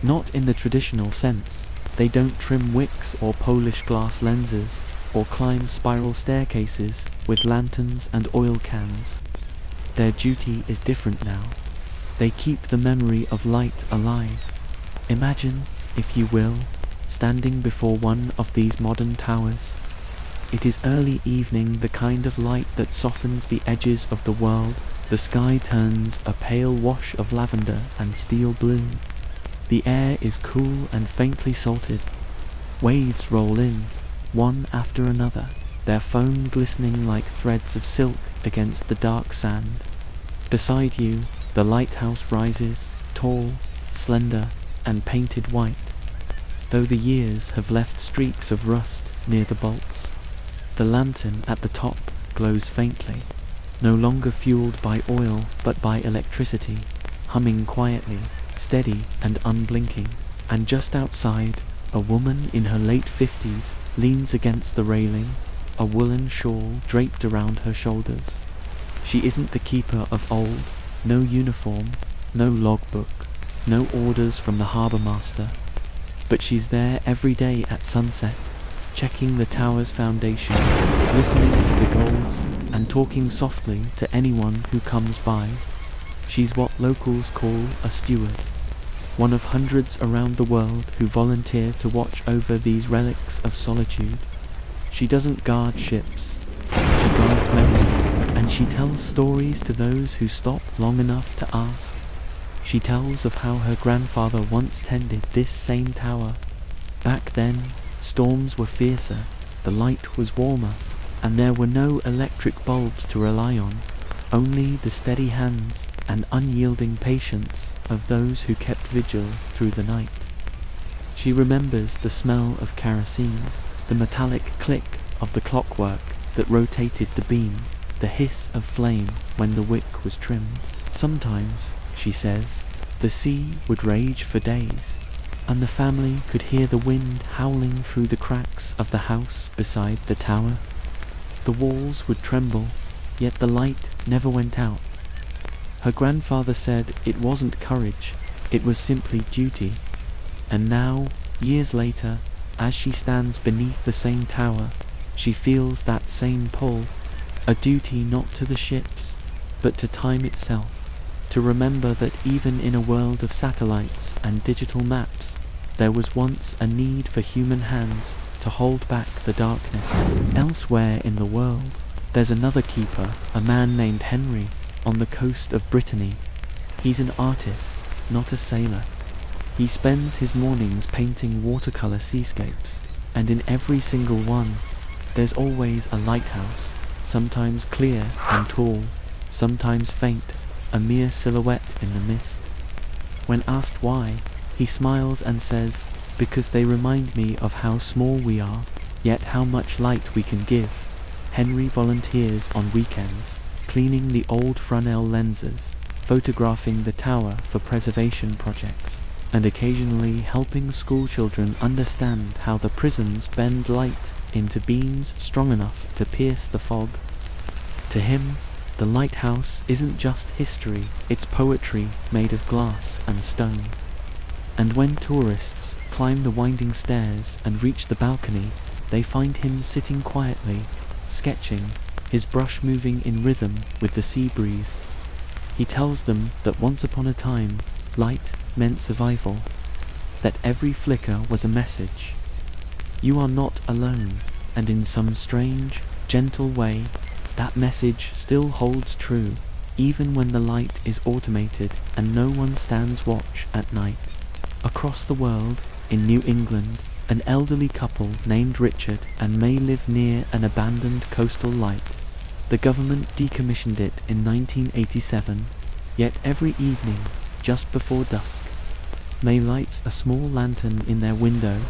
Not in the traditional sense. They don't trim wicks or polish glass lenses, or climb spiral staircases with lanterns and oil cans. Their duty is different now. They keep the memory of light alive. Imagine, if you will, standing before one of these modern towers. It is early evening, the kind of light that softens the edges of the world. The sky turns a pale wash of lavender and steel blue. The air is cool and faintly salted. Waves roll in, one after another, their foam glistening like threads of silk against the dark sand. Beside you, the lighthouse rises, tall, slender, and painted white, though the years have left streaks of rust near the bolts. The lantern at the top glows faintly, no longer fueled by oil but by electricity, humming quietly, steady and unblinking. And just outside, a woman in her late 50s leans against the railing, a woolen shawl draped around her shoulders. She isn't the keeper of old, no uniform, no logbook, no orders from the harbour master, but she's there every day at sunset, checking the tower's foundation, listening to the gulls, and talking softly to anyone who comes by. She's what locals call a steward, one of hundreds around the world who volunteer to watch over these relics of solitude. She doesn't guard ships, she guards memory, and she tells stories to those who stop long enough to ask. She tells of how her grandfather once tended this same tower. Back then, storms were fiercer, the light was warmer, and there were no electric bulbs to rely on, only the steady hands and unyielding patience of those who kept vigil through the night. She remembers the smell of kerosene, the metallic click of the clockwork that rotated the beam, the hiss of flame when the wick was trimmed. Sometimes, she says, the sea would rage for days, and the family could hear the wind howling through the cracks of the house beside the tower. The walls would tremble, yet the light never went out. Her grandfather said it wasn't courage, it was simply duty. And now, years later, as she stands beneath the same tower, she feels that same pull, a duty not to the ships, but to time itself, to remember that even in a world of satellites and digital maps, there was once a need for human hands to hold back the darkness. Elsewhere in the world, there's another keeper, a man named Henry, on the coast of Brittany. He's an artist, not a sailor. He spends his mornings painting watercolor seascapes, and in every single one, there's always a lighthouse, sometimes clear and tall, sometimes faint, a mere silhouette in the mist. When asked why, he smiles and says, "Because they remind me of how small we are, yet how much light we can give." Henry volunteers on weekends, cleaning the old Fresnel lenses, photographing the tower for preservation projects, and occasionally helping schoolchildren understand how the prisms bend light into beams strong enough to pierce the fog. To him, the lighthouse isn't just history, it's poetry made of glass and stone. And when tourists climb the winding stairs and reach the balcony, they find him sitting quietly, sketching, his brush moving in rhythm with the sea breeze. He tells them that once upon a time, light meant survival, that every flicker was a message. You are not alone, and in some strange, gentle way, that message still holds true, even when the light is automated and no one stands watch at night. Across the world, in New England, an elderly couple named Richard and May live near an abandoned coastal light. The government decommissioned it in 1987, yet every evening, just before dusk, May lights a small lantern in their window,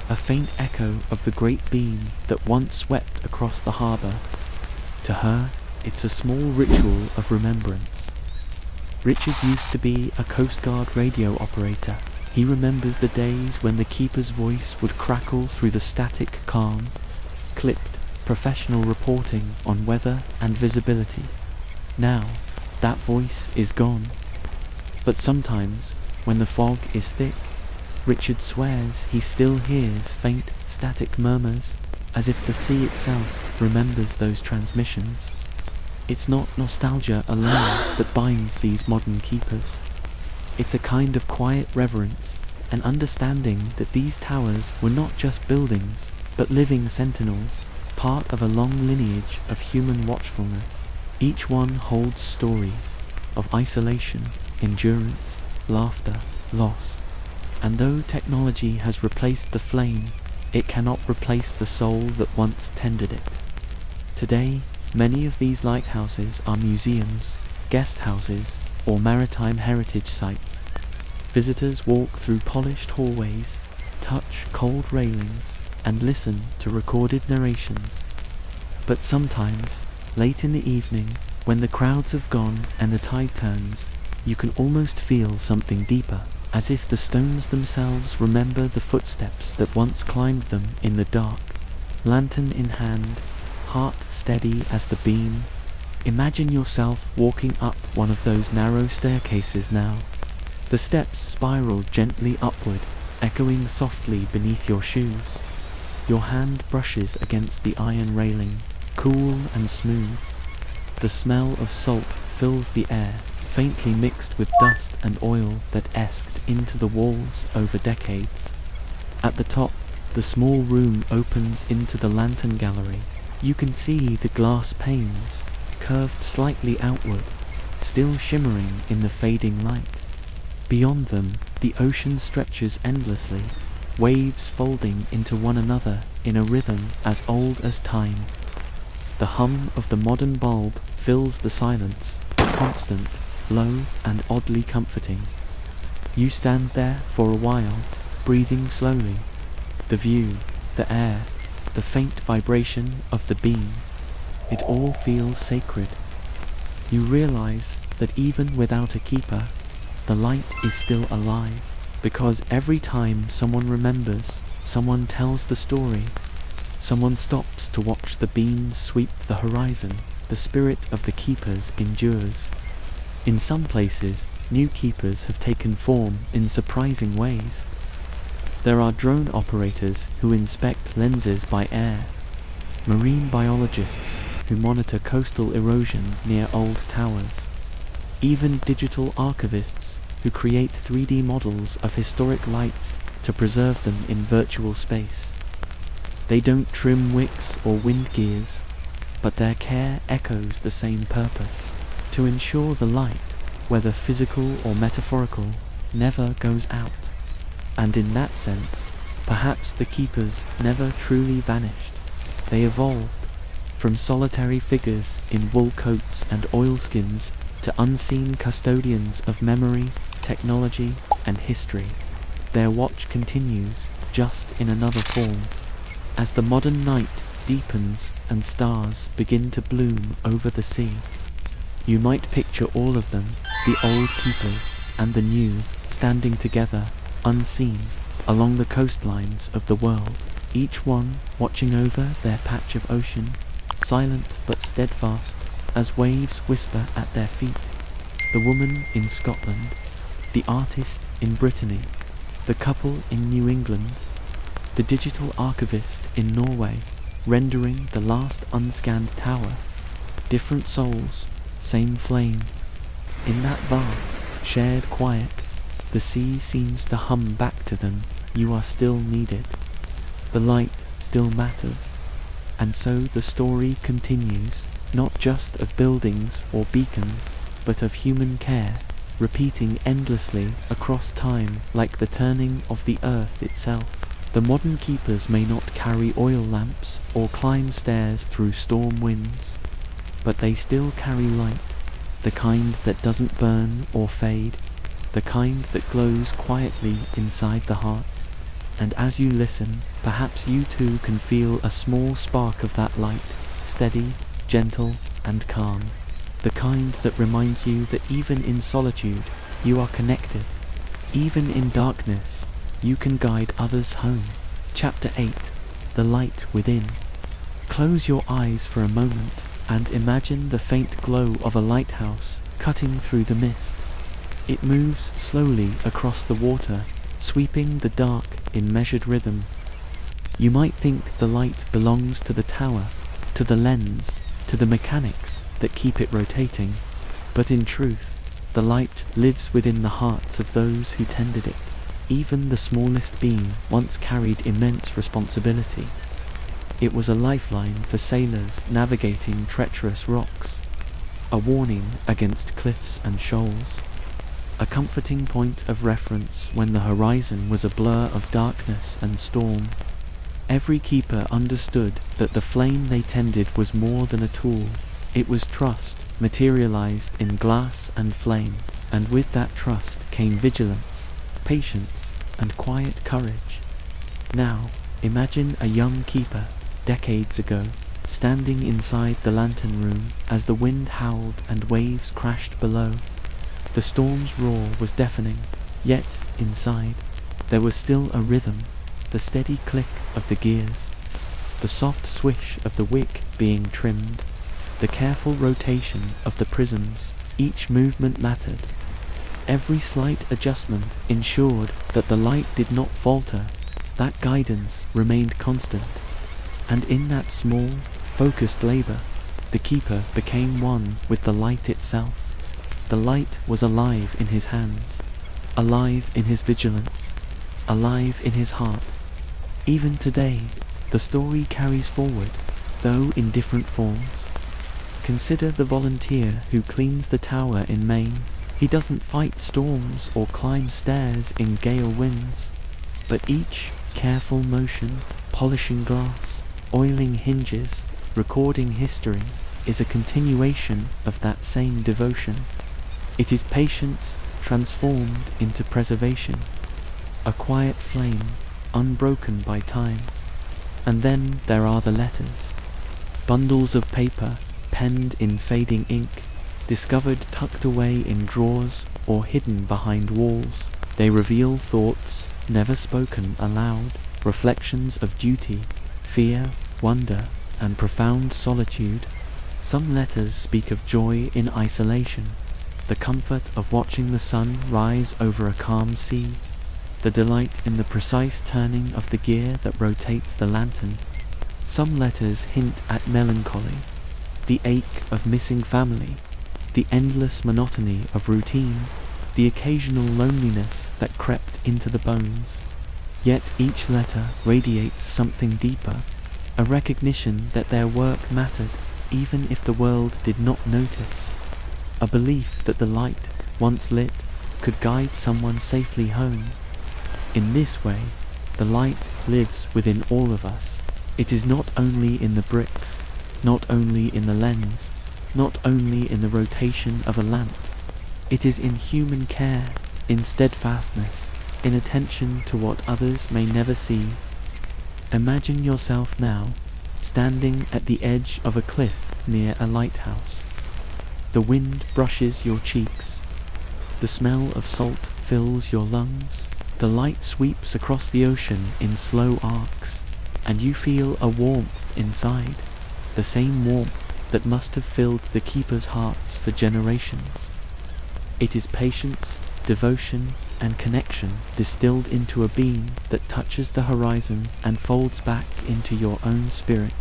a faint echo of the great beam that once swept across the harbour. To her, it's a small ritual of remembrance. Richard used to be a Coast Guard radio operator. He remembers the days when the keeper's voice would crackle through the static calm, clipped, professional reporting on weather and visibility. Now, that voice is gone. But sometimes, when the fog is thick, Richard swears he still hears faint static murmurs, as if the sea itself remembers those transmissions. It's not nostalgia alone that binds these modern keepers. It's a kind of quiet reverence, an understanding that these towers were not just buildings, but living sentinels, part of a long lineage of human watchfulness. Each one holds stories of isolation, endurance, laughter, loss, And though technology has replaced the flame, it cannot replace the soul that once tended it. Today, many of these lighthouses are museums, guest houses, or maritime heritage sites. Visitors walk through polished hallways, touch cold railings, and listen to recorded narrations. But sometimes, late in the evening, when the crowds have gone and the tide turns, you can almost feel something deeper, as if the stones themselves remember the footsteps that once climbed them in the dark. Lantern in hand, heart steady as the beam, imagine yourself walking up one of those narrow staircases now. The steps spiral gently upward, echoing softly beneath your shoes. Your hand brushes against the iron railing, cool and smooth. The smell of salt fills the air, faintly mixed with dust and oil that esked into the walls over decades. At the top, the small room opens into the lantern gallery. You can see the glass panes, curved slightly outward, still shimmering in the fading light. Beyond them, the ocean stretches endlessly, waves folding into one another in a rhythm as old as time. The hum of the modern bulb fills the silence, constant, low, and oddly comforting. You stand there for a while, breathing slowly. The view, the air, the faint vibration of the beam, it all feels sacred. You realize that even without a keeper, the light is still alive, because every time someone remembers, someone tells the story, someone stops to watch the beam sweep the horizon, the spirit of the keepers endures. In some places, new keepers have taken form in surprising ways. There are drone operators who inspect lenses by air, marine biologists who monitor coastal erosion near old towers, even digital archivists who create 3D models of historic lights to preserve them in virtual space. They don't trim wicks or wind gears, but their care echoes the same purpose: to ensure the light, whether physical or metaphorical, never goes out. And in that sense, perhaps the keepers never truly vanished. They evolved, from solitary figures in wool coats and oilskins to unseen custodians of memory, technology, and history. Their watch continues, just in another form. As the modern night deepens and stars begin to bloom over the sea, you might picture all of them, the old keepers and the new, standing together, unseen, along the coastlines of the world, each one watching over their patch of ocean, silent but steadfast, as waves whisper at their feet. The woman in Scotland, the artist in Brittany, the couple in New England, the digital archivist in Norway, rendering the last unscanned tower. Different souls, same flame. In that vast, shared quiet, the sea seems to hum back to them, you are still needed. The light still matters. And so the story continues, not just of buildings or beacons, but of human care, repeating endlessly across time like the turning of the earth itself. The modern keepers may not carry oil lamps or climb stairs through storm winds, but they still carry light, the kind that doesn't burn or fade, the kind that glows quietly inside the hearts. And as you listen, perhaps you too can feel a small spark of that light, steady, gentle, and calm. The kind that reminds you that even in solitude, you are connected. Even in darkness, you can guide others home. Chapter 8. The Light Within. Close your eyes for a moment and imagine the faint glow of a lighthouse cutting through the mist. It moves slowly across the water, sweeping the dark in measured rhythm. You might think the light belongs to the tower, to the lens, to the mechanics that keep it rotating, but in truth, the light lives within the hearts of those who tended it. Even the smallest beam once carried immense responsibility. It was a lifeline for sailors navigating treacherous rocks, a warning against cliffs and shoals. a comforting point of reference when the horizon was a blur of darkness and storm. Every keeper understood that the flame they tended was more than a tool. It was trust, materialized in glass and flame, and with that trust came vigilance, patience, and quiet courage. Now, imagine a young keeper, decades ago, standing inside the lantern room as the wind howled and waves crashed below. The storm's roar was deafening, yet, inside, there was still a rhythm, the steady click of the gears, the soft swish of the wick being trimmed, the careful rotation of the prisms. Each movement mattered. Every slight adjustment ensured that the light did not falter, that guidance remained constant. And in that small, focused labor, the keeper became one with the light itself. The light was alive in his hands, alive in his vigilance, alive in his heart. Even today, the story carries forward, though in different forms. Consider the volunteer who cleans the tower in Maine. He doesn't fight storms or climb stairs in gale winds, but each careful motion, polishing glass, oiling hinges, recording history, is a continuation of that same devotion. It is patience transformed into preservation, a quiet flame unbroken by time. And then there are the letters, bundles of paper penned in fading ink, discovered tucked away in drawers or hidden behind walls. They reveal thoughts never spoken aloud, reflections of duty, fear, wonder, and profound solitude. Some letters speak of joy in isolation, the comfort of watching the sun rise over a calm sea, the delight in the precise turning of the gear that rotates the lantern. Some letters hint at melancholy, the ache of missing family, the endless monotony of routine, the occasional loneliness that crept into the bones. Yet each letter radiates something deeper, a recognition that their work mattered even if the world did not notice, a belief that the light, once lit, could guide someone safely home. In this way, the light lives within all of us. It is not only in the bricks, not only in the lens, not only in the rotation of a lamp. It is in human care, in steadfastness, in attention to what others may never see. Imagine yourself now, standing at the edge of a cliff near a lighthouse. The wind brushes your cheeks. The smell of salt fills your lungs. The light sweeps across the ocean in slow arcs, and you feel a warmth inside, the same warmth that must have filled the keepers' hearts for generations. It is patience, devotion, and connection distilled into a beam that touches the horizon and folds back into your own spirit.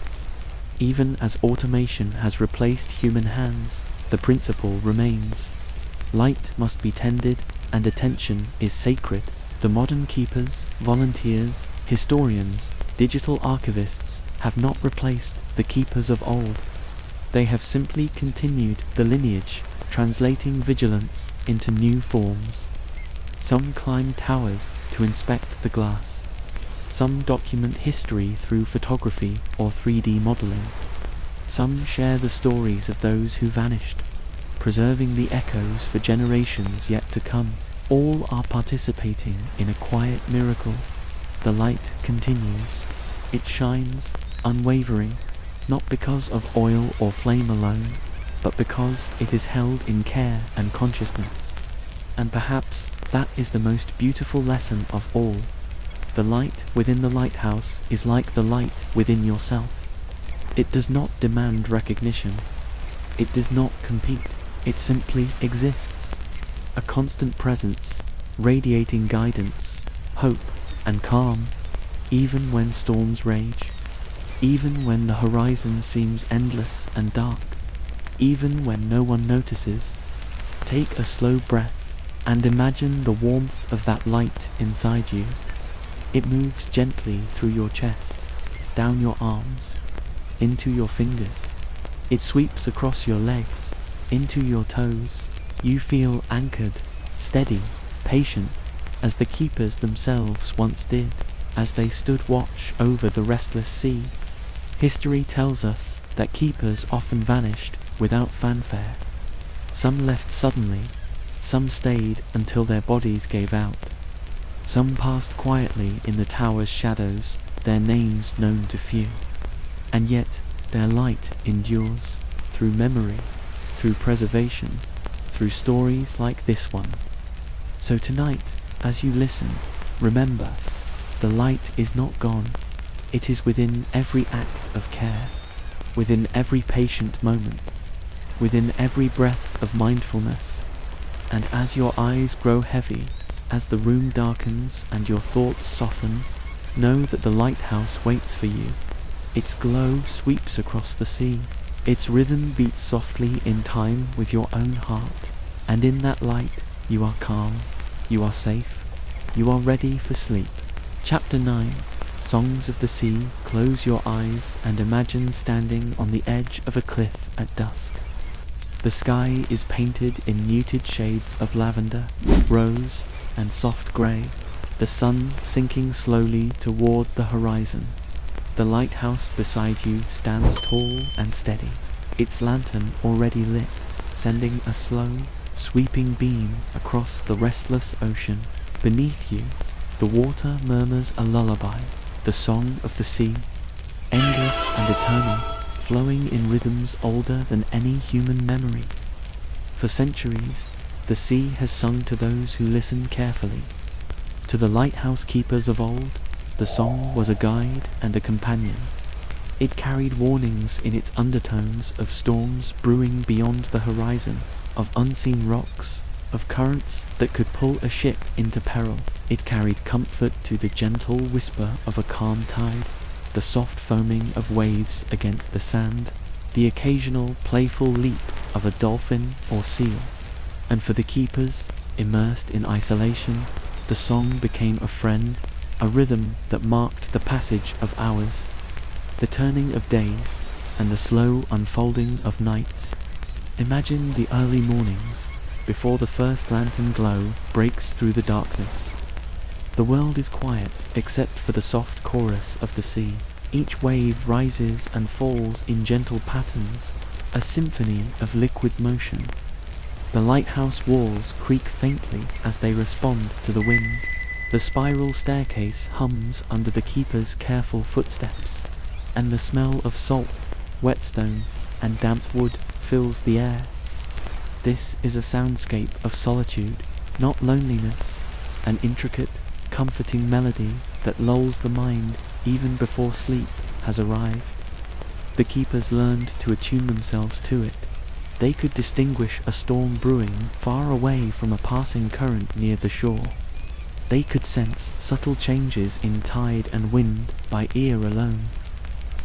Even as automation has replaced human hands, the principle remains. Light must be tended, and attention is sacred. The modern keepers, volunteers, historians, digital archivists have not replaced the keepers of old. They have simply continued the lineage, translating vigilance into new forms. Some climb towers to inspect the glass. Some document history through photography or 3D modeling. Some share the stories of those who vanished, preserving the echoes for generations yet to come. All are participating in a quiet miracle. The light continues. It shines, unwavering, not because of oil or flame alone, but because it is held in care and consciousness. And perhaps that is the most beautiful lesson of all. The light within the lighthouse is like the light within yourself. It does not demand recognition. It does not compete. It simply exists. A constant presence, radiating guidance, hope, and calm, even when storms rage, even when the horizon seems endless and dark, even when no one notices. Take a slow breath and imagine the warmth of that light inside you. It moves gently through your chest, down your arms, into your fingers. It sweeps across your legs, into your toes. You feel anchored, steady, patient, as the keepers themselves once did, as they stood watch over the restless sea. History tells us that keepers often vanished without fanfare. Some left suddenly, some stayed until their bodies gave out. Some passed quietly in the tower's shadows, their names known to few. And yet their light endures, through memory, through preservation, through stories like this one. So tonight, as you listen, remember, the light is not gone. It is within every act of care, within every patient moment, within every breath of mindfulness. And as your eyes grow heavy, as the room darkens and your thoughts soften, know that the lighthouse waits for you. Its glow sweeps across the sea. Its rhythm beats softly in time with your own heart. And in that light, you are calm, you are safe, you are ready for sleep. Chapter 9. Songs of the Sea. Close your eyes and imagine standing on the edge of a cliff at dusk. The sky is painted in muted shades of lavender, rose, and soft grey, the sun sinking slowly toward the horizon. The lighthouse beside you stands tall and steady, its lantern already lit, sending a slow, sweeping beam across the restless ocean. Beneath you, the water murmurs a lullaby, the song of the sea, endless and eternal, flowing in rhythms older than any human memory. For centuries, the sea has sung to those who listen carefully. To the lighthouse keepers of old, the song was a guide and a companion. It carried warnings in its undertones of storms brewing beyond the horizon, of unseen rocks, of currents that could pull a ship into peril. It carried comfort to the gentle whisper of a calm tide, the soft foaming of waves against the sand, the occasional playful leap of a dolphin or seal. And for the keepers, immersed in isolation, the song became a friend, a rhythm that marked the passage of hours, the turning of days, and the slow unfolding of nights. Imagine the early mornings, before the first lantern glow breaks through the darkness. The world is quiet except for the soft chorus of the sea. Each wave rises and falls in gentle patterns, a symphony of liquid motion. The lighthouse walls creak faintly as they respond to the wind. The spiral staircase hums under the keeper's careful footsteps, and the smell of salt, whetstone, and damp wood fills the air. This is a soundscape of solitude, not loneliness, an intricate, comforting melody that lulls the mind even before sleep has arrived. The keepers learned to attune themselves to it. They could distinguish a storm brewing far away from a passing current near the shore. They could sense subtle changes in tide and wind by ear alone.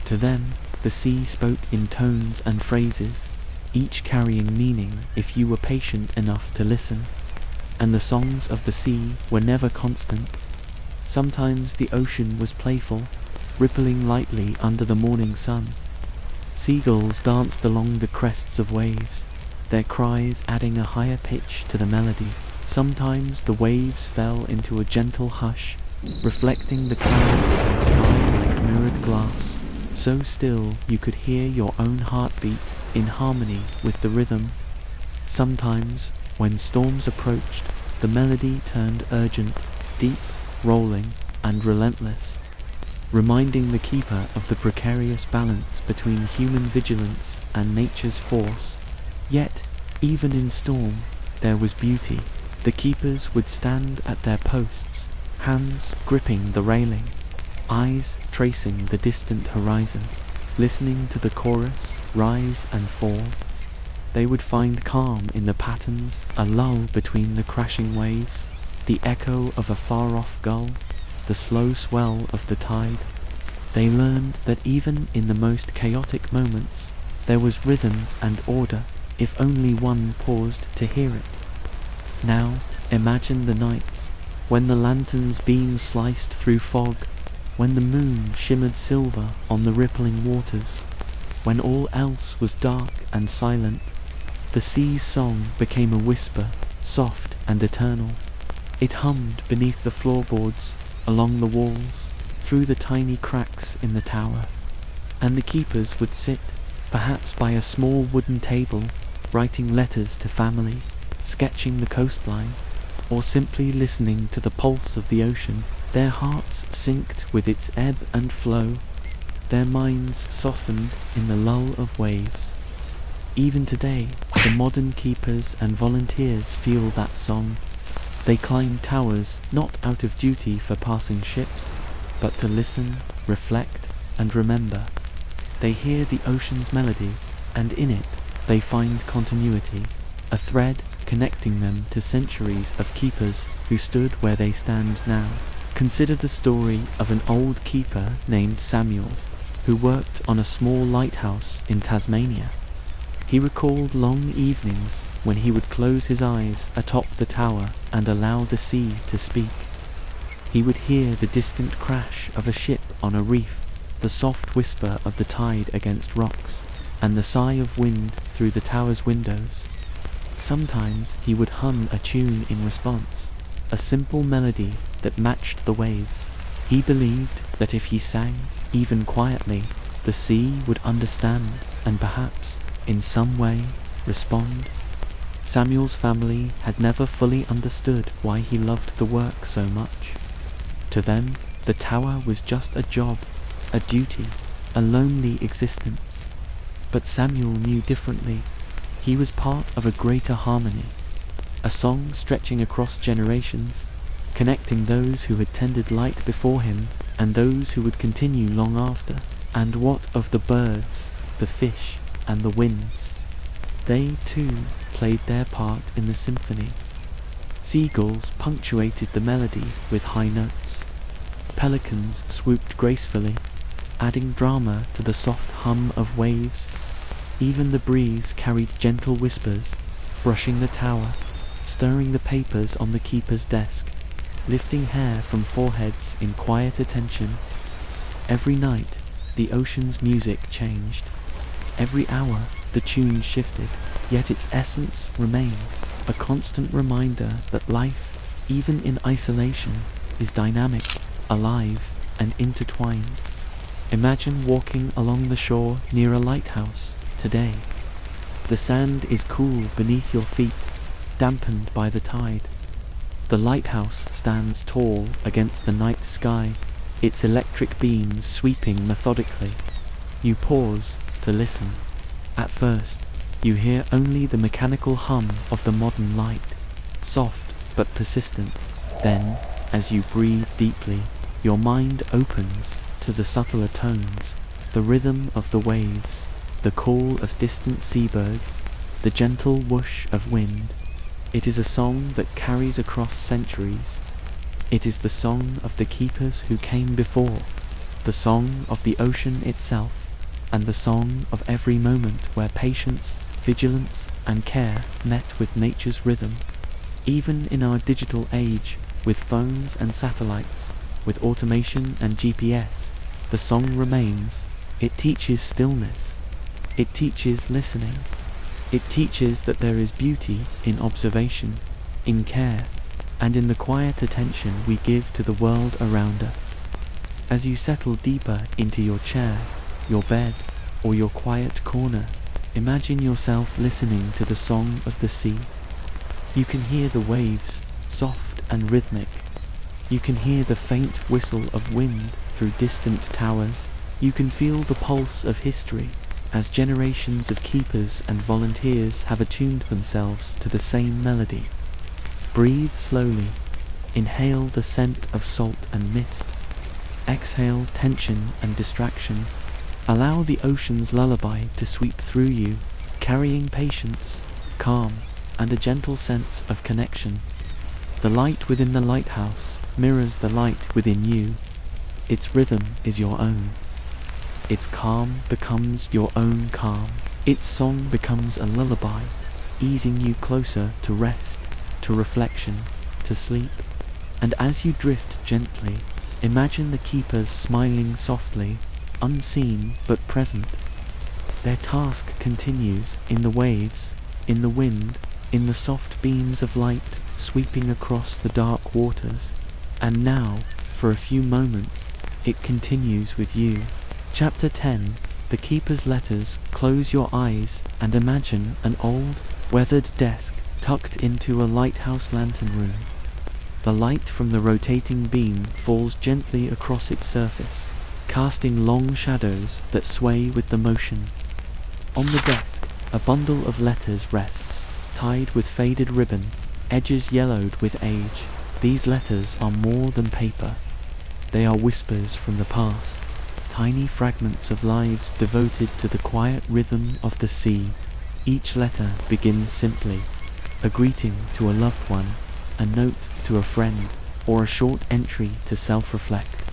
To them, the sea spoke in tones and phrases, each carrying meaning if you were patient enough to listen. And the songs of the sea were never constant. Sometimes the ocean was playful, rippling lightly under the morning sun. Seagulls danced along the crests of waves, their cries adding a higher pitch to the melody. Sometimes the waves fell into a gentle hush, reflecting the clouds and sky like mirrored glass, so still you could hear your own heartbeat in harmony with the rhythm. Sometimes, when storms approached, the melody turned urgent, deep, rolling, and relentless, reminding the keeper of the precarious balance between human vigilance and nature's force. Yet, even in storm, there was beauty. The keepers would stand at their posts, hands gripping the railing, eyes tracing the distant horizon, listening to the chorus rise and fall. They would find calm in the patterns, a lull between the crashing waves, the echo of a far-off gull, the slow swell of the tide. They learned that even in the most chaotic moments, there was rhythm and order, if only one paused to hear it. Now, imagine the nights, when the lantern's beam sliced through fog, when the moon shimmered silver on the rippling waters, when all else was dark and silent. The sea's song became a whisper, soft and eternal. It hummed beneath the floorboards, along the walls, through the tiny cracks in the tower. And the keepers would sit, perhaps by a small wooden table, writing letters to family, sketching the coastline, or simply listening to the pulse of the ocean, their hearts synced with its ebb and flow, their minds softened in the lull of waves. Even today, the modern keepers and volunteers feel that song. They climb towers not out of duty for passing ships, but to listen, reflect, and remember. They hear the ocean's melody, and in it they find continuity, a thread connecting them to centuries of keepers who stood where they stand now. Consider the story of an old keeper named Samuel, who worked on a small lighthouse in Tasmania. He recalled long evenings when he would close his eyes atop the tower and allow the sea to speak. He would hear the distant crash of a ship on a reef, the soft whisper of the tide against rocks, and the sigh of wind through the tower's windows. Sometimes he would hum a tune in response, a simple melody that matched the waves. He believed that if he sang, even quietly, the sea would understand and perhaps, in some way, respond. Samuel's family had never fully understood why he loved the work so much. To them, the tower was just a job, a duty, a lonely existence. But Samuel knew differently. He was part of a greater harmony, a song stretching across generations, connecting those who had tended light before him and those who would continue long after. And what of the birds, the fish, and the winds? They, too, played their part in the symphony. Seagulls punctuated the melody with high notes. Pelicans swooped gracefully, adding drama to the soft hum of waves. Even the breeze carried gentle whispers, brushing the tower, stirring the papers on the keeper's desk, lifting hair from foreheads in quiet attention. Every night, the ocean's music changed. Every hour, the tune shifted, yet its essence remained, a constant reminder that life, even in isolation, is dynamic, alive, and intertwined. Imagine walking along the shore near a lighthouse today. The sand is cool beneath your feet, dampened by the tide. The lighthouse stands tall against the night sky, its electric beams sweeping methodically. You pause to listen. At first, you hear only the mechanical hum of the modern light, soft but persistent. Then, as you breathe deeply, your mind opens to the subtler tones, the rhythm of the waves, the call of distant seabirds, the gentle whoosh of wind. It is a song that carries across centuries. It is the song of the keepers who came before, the song of the ocean itself, and the song of every moment where patience, vigilance, and care met with nature's rhythm. Even in our digital age, with phones and satellites, with automation and GPS, the song remains. It teaches stillness. It teaches listening. It teaches that there is beauty in observation, in care, and in the quiet attention we give to the world around us. As you settle deeper into your chair, your bed, or your quiet corner, imagine yourself listening to the song of the sea. You can hear the waves, soft and rhythmic. You can hear the faint whistle of wind through distant towers. You can feel the pulse of history, as generations of keepers and volunteers have attuned themselves to the same melody. Breathe slowly. Inhale the scent of salt and mist. Exhale tension and distraction. Allow the ocean's lullaby to sweep through you, carrying patience, calm, and a gentle sense of connection. The light within the lighthouse mirrors the light within you. Its rhythm is your own. Its calm becomes your own calm. Its song becomes a lullaby, easing you closer to rest, to reflection, to sleep. And as you drift gently, imagine the keepers smiling softly, unseen but present. Their task continues in the waves, in the wind, in the soft beams of light sweeping across the dark waters. And now, for a few moments, it continues with you. Chapter 10. The Keeper's Letters. Close your eyes and imagine an old, weathered desk tucked into a lighthouse lantern room. The light from the rotating beam falls gently across its surface, casting long shadows that sway with the motion. On the desk, a bundle of letters rests, tied with faded ribbon, edges yellowed with age. These letters are more than paper. They are whispers from the past, tiny fragments of lives devoted to the quiet rhythm of the sea. Each letter begins simply, a greeting to a loved one, a note to a friend, or a short entry to self-reflect.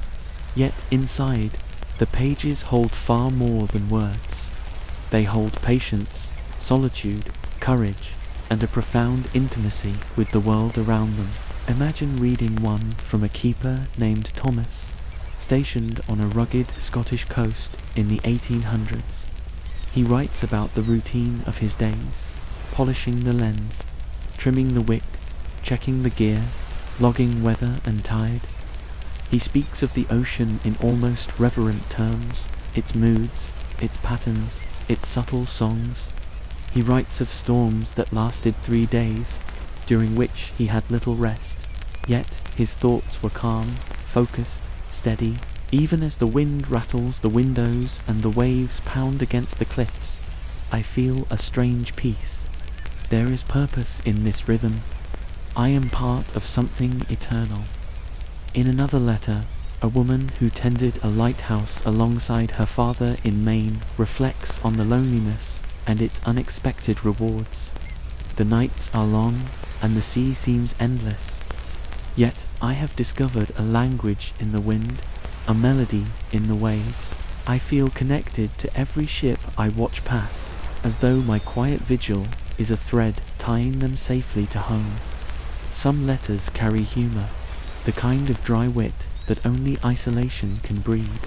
Yet inside, the pages hold far more than words. They hold patience, solitude, courage, and a profound intimacy with the world around them. Imagine reading one from a keeper named Thomas, stationed on a rugged Scottish coast in the 1800s. He writes about the routine of his days, polishing the lens, trimming the wick, checking the gear, logging weather and tide. He speaks of the ocean in almost reverent terms, its moods, its patterns, its subtle songs. He writes of storms that lasted 3 days, during which he had little rest. Yet his thoughts were calm, focused, steady. Even as the wind rattles the windows and the waves pound against the cliffs, I feel a strange peace. There is purpose in this rhythm. I am part of something eternal. In another letter, a woman who tended a lighthouse alongside her father in Maine reflects on the loneliness and its unexpected rewards. The nights are long, and the sea seems endless. Yet I have discovered a language in the wind, a melody in the waves. I feel connected to every ship I watch pass, as though my quiet vigil is a thread tying them safely to home. Some letters carry humor, the kind of dry wit that only isolation can breed.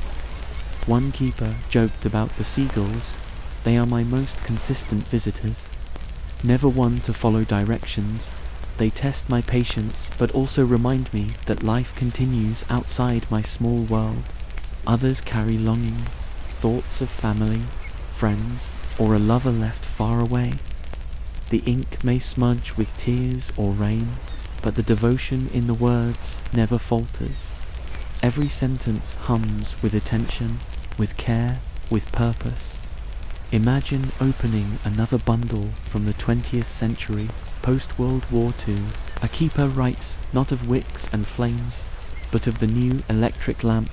One keeper joked about the seagulls. They are my most consistent visitors. Never one to follow directions, they test my patience but also remind me that life continues outside my small world. Others carry longing, thoughts of family, friends, or a lover left far away. The ink may smudge with tears or rain, but the devotion in the words never falters. Every sentence hums with attention, with care, with purpose. Imagine opening another bundle from the 20th century, post-World War II. A keeper writes not of wicks and flames, but of the new electric lamp,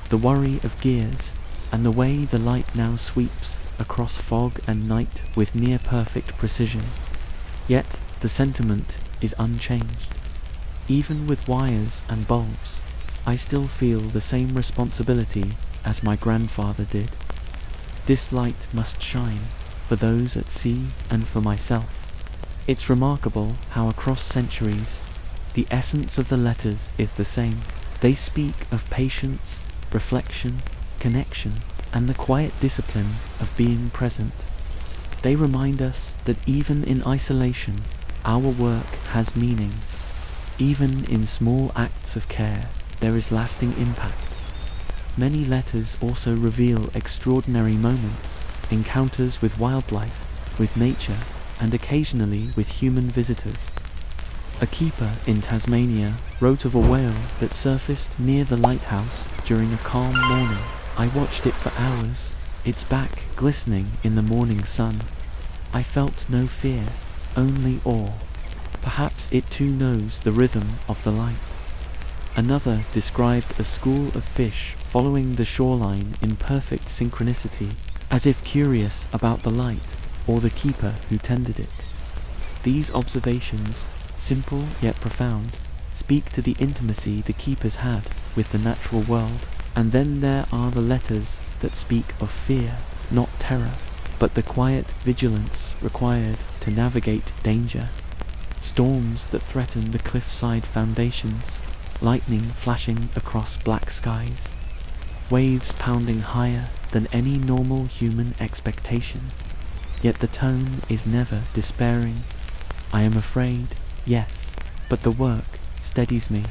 the worry of gears, and the way the light now sweeps across fog and night with near-perfect precision. Yet the sentiment is unchanged. Even with wires and bulbs, I still feel the same responsibility as my grandfather did. This light must shine for those at sea and for myself. It's remarkable how across centuries, the essence of the letters is the same. They speak of patience, reflection, connection, and the quiet discipline of being present. They remind us that even in isolation, our work has meaning. Even in small acts of care, there is lasting impact. Many letters also reveal extraordinary moments, encounters with wildlife, with nature, and occasionally with human visitors. A keeper in Tasmania wrote of a whale that surfaced near the lighthouse during a calm morning. I watched it for hours, its back glistening in the morning sun. I felt no fear, only awe. Perhaps it too knows the rhythm of the light. Another described a school of fish following the shoreline in perfect synchronicity, as if curious about the light or the keeper who tended it. These observations, simple yet profound, speak to the intimacy the keepers had with the natural world. And then there are the letters that speak of fear, not terror, but the quiet vigilance required to navigate danger. Storms that threaten the cliffside foundations, lightning flashing across black skies, waves pounding higher than any normal human expectation. Yet the tone is never despairing. I am afraid, yes, but the work steadies me.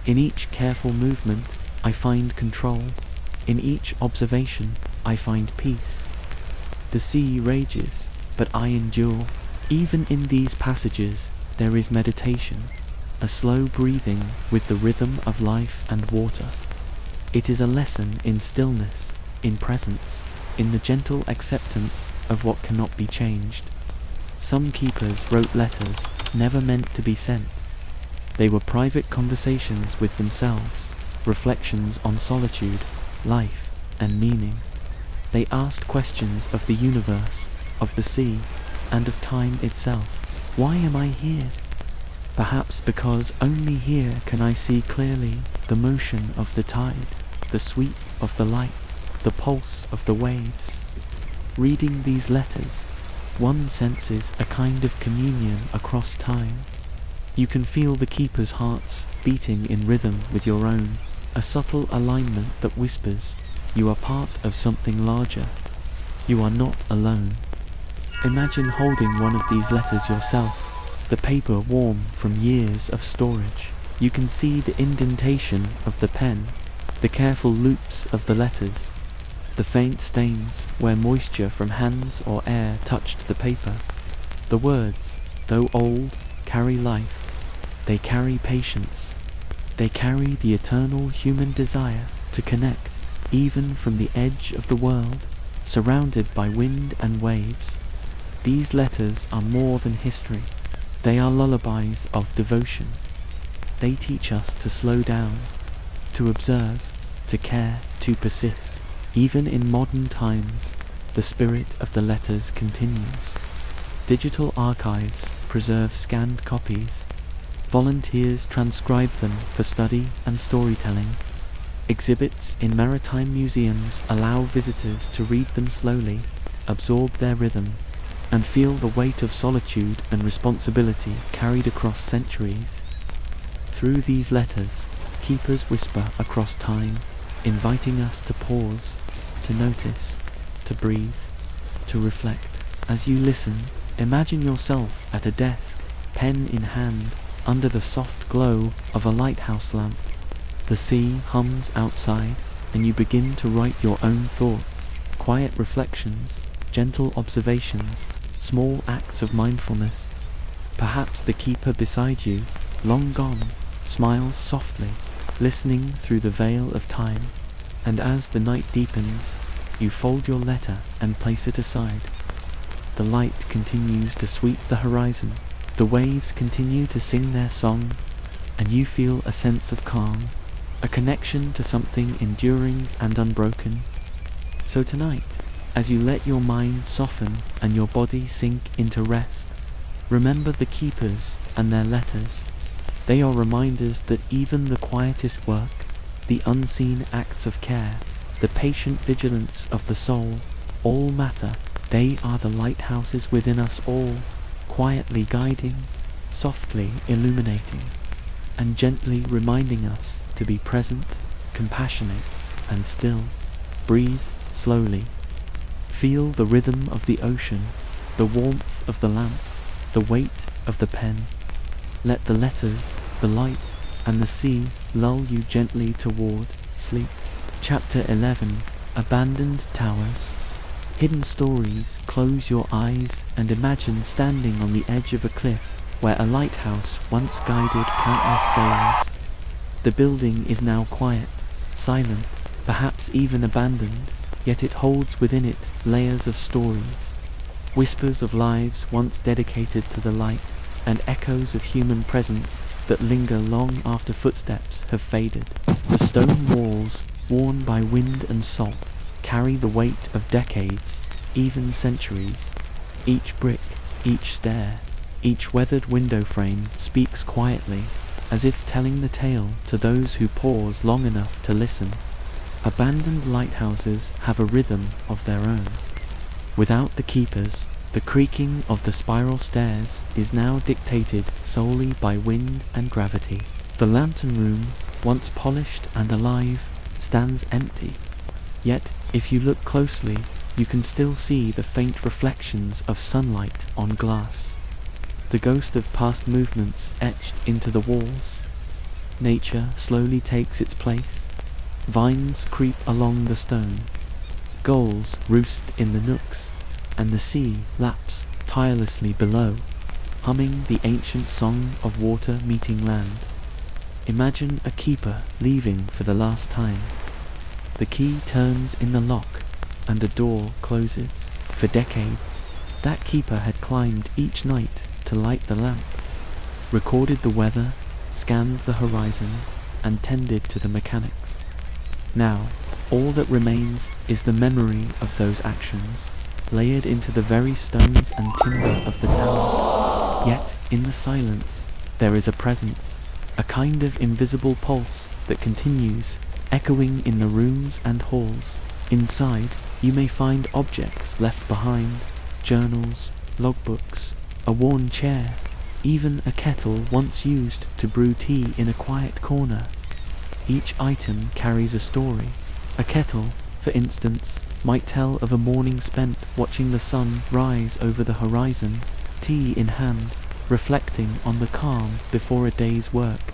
In each careful movement, I find control. In each observation, I find peace. The sea rages, but I endure. Even in these passages, there is meditation, a slow breathing with the rhythm of life and water. It is a lesson in stillness, in presence, in the gentle acceptance of what cannot be changed. Some keepers wrote letters never meant to be sent. They were private conversations with themselves, reflections on solitude, life, and meaning. They asked questions of the universe, of the sea, and of time itself. Why am I here? Perhaps because only here can I see clearly the motion of the tide, the sweep of the light, the pulse of the waves. Reading these letters, one senses a kind of communion across time. You can feel the keepers' hearts beating in rhythm with your own, a subtle alignment that whispers, you are part of something larger. You are not alone. Imagine holding one of these letters yourself, the paper warm from years of storage. You can see the indentation of the pen, the careful loops of the letters, the faint stains where moisture from hands or air touched the paper. The words, though old, carry life. They carry patience. They carry the eternal human desire to connect, even from the edge of the world, surrounded by wind and waves. These letters are more than history. They are lullabies of devotion. They teach us to slow down, to observe, to care, to persist. Even in modern times, the spirit of the letters continues. Digital archives preserve scanned copies. Volunteers transcribe them for study and storytelling. Exhibits in maritime museums allow visitors to read them slowly, absorb their rhythm, and feel the weight of solitude and responsibility carried across centuries. Through these letters, keepers whisper across time, inviting us to pause, to notice, to breathe, to reflect. As you listen, imagine yourself at a desk, pen in hand, under the soft glow of a lighthouse lamp. The sea hums outside, and you begin to write your own thoughts, quiet reflections, gentle observations, small acts of mindfulness. Perhaps the keeper beside you, long gone, smiles softly, listening through the veil of time. And as the night deepens, you fold your letter and place it aside. The light continues to sweep the horizon. The waves continue to sing their song, and you feel a sense of calm, a connection to something enduring and unbroken. So tonight, as you let your mind soften and your body sink into rest, remember the keepers and their letters. They are reminders that even the quietest work, the unseen acts of care, the patient vigilance of the soul, all matter. They are the lighthouses within us all, quietly guiding, softly illuminating, and gently reminding us to be present, compassionate, and still. Breathe slowly. Feel the rhythm of the ocean, the warmth of the lamp, the weight of the pen. Let the letters, the light, and the sea lull you gently toward sleep. Chapter 11. Abandoned Towers. Hidden stories. Close your eyes and imagine standing on the edge of a cliff where a lighthouse once guided countless sailors. The building is now quiet, silent, perhaps even abandoned, yet it holds within it layers of stories, whispers of lives once dedicated to the light, and echoes of human presence that linger long after footsteps have faded. The stone walls, worn by wind and salt, carry the weight of decades, even centuries. Each brick, each stair, each weathered window frame speaks quietly, as if telling the tale to those who pause long enough to listen. Abandoned lighthouses have a rhythm of their own. Without the keepers, the creaking of the spiral stairs is now dictated solely by wind and gravity. The lantern room, once polished and alive, stands empty. Yet, if you look closely, you can still see the faint reflections of sunlight on glass. the ghost of past movements etched into the walls. Nature slowly takes its place. Vines creep along the stone. Gulls roost in the nooks, and the sea laps tirelessly below, humming the ancient song of water meeting land. Imagine a keeper leaving for the last time. The key turns in the lock, and the door closes. For decades, that keeper had climbed each night to light the lamp, recorded the weather, scanned the horizon, and tended to the mechanics. Now, all that remains is the memory of those actions, layered into the very stones and timber of the tower. Yet, in the silence, there is a presence, a kind of invisible pulse that continues, echoing in the rooms and halls. Inside, you may find objects left behind, journals, logbooks, a worn chair, even a kettle once used to brew tea in a quiet corner. Each item carries a story. A kettle, for instance, might tell of a morning spent watching the sun rise over the horizon, tea in hand, reflecting on the calm before a day's work.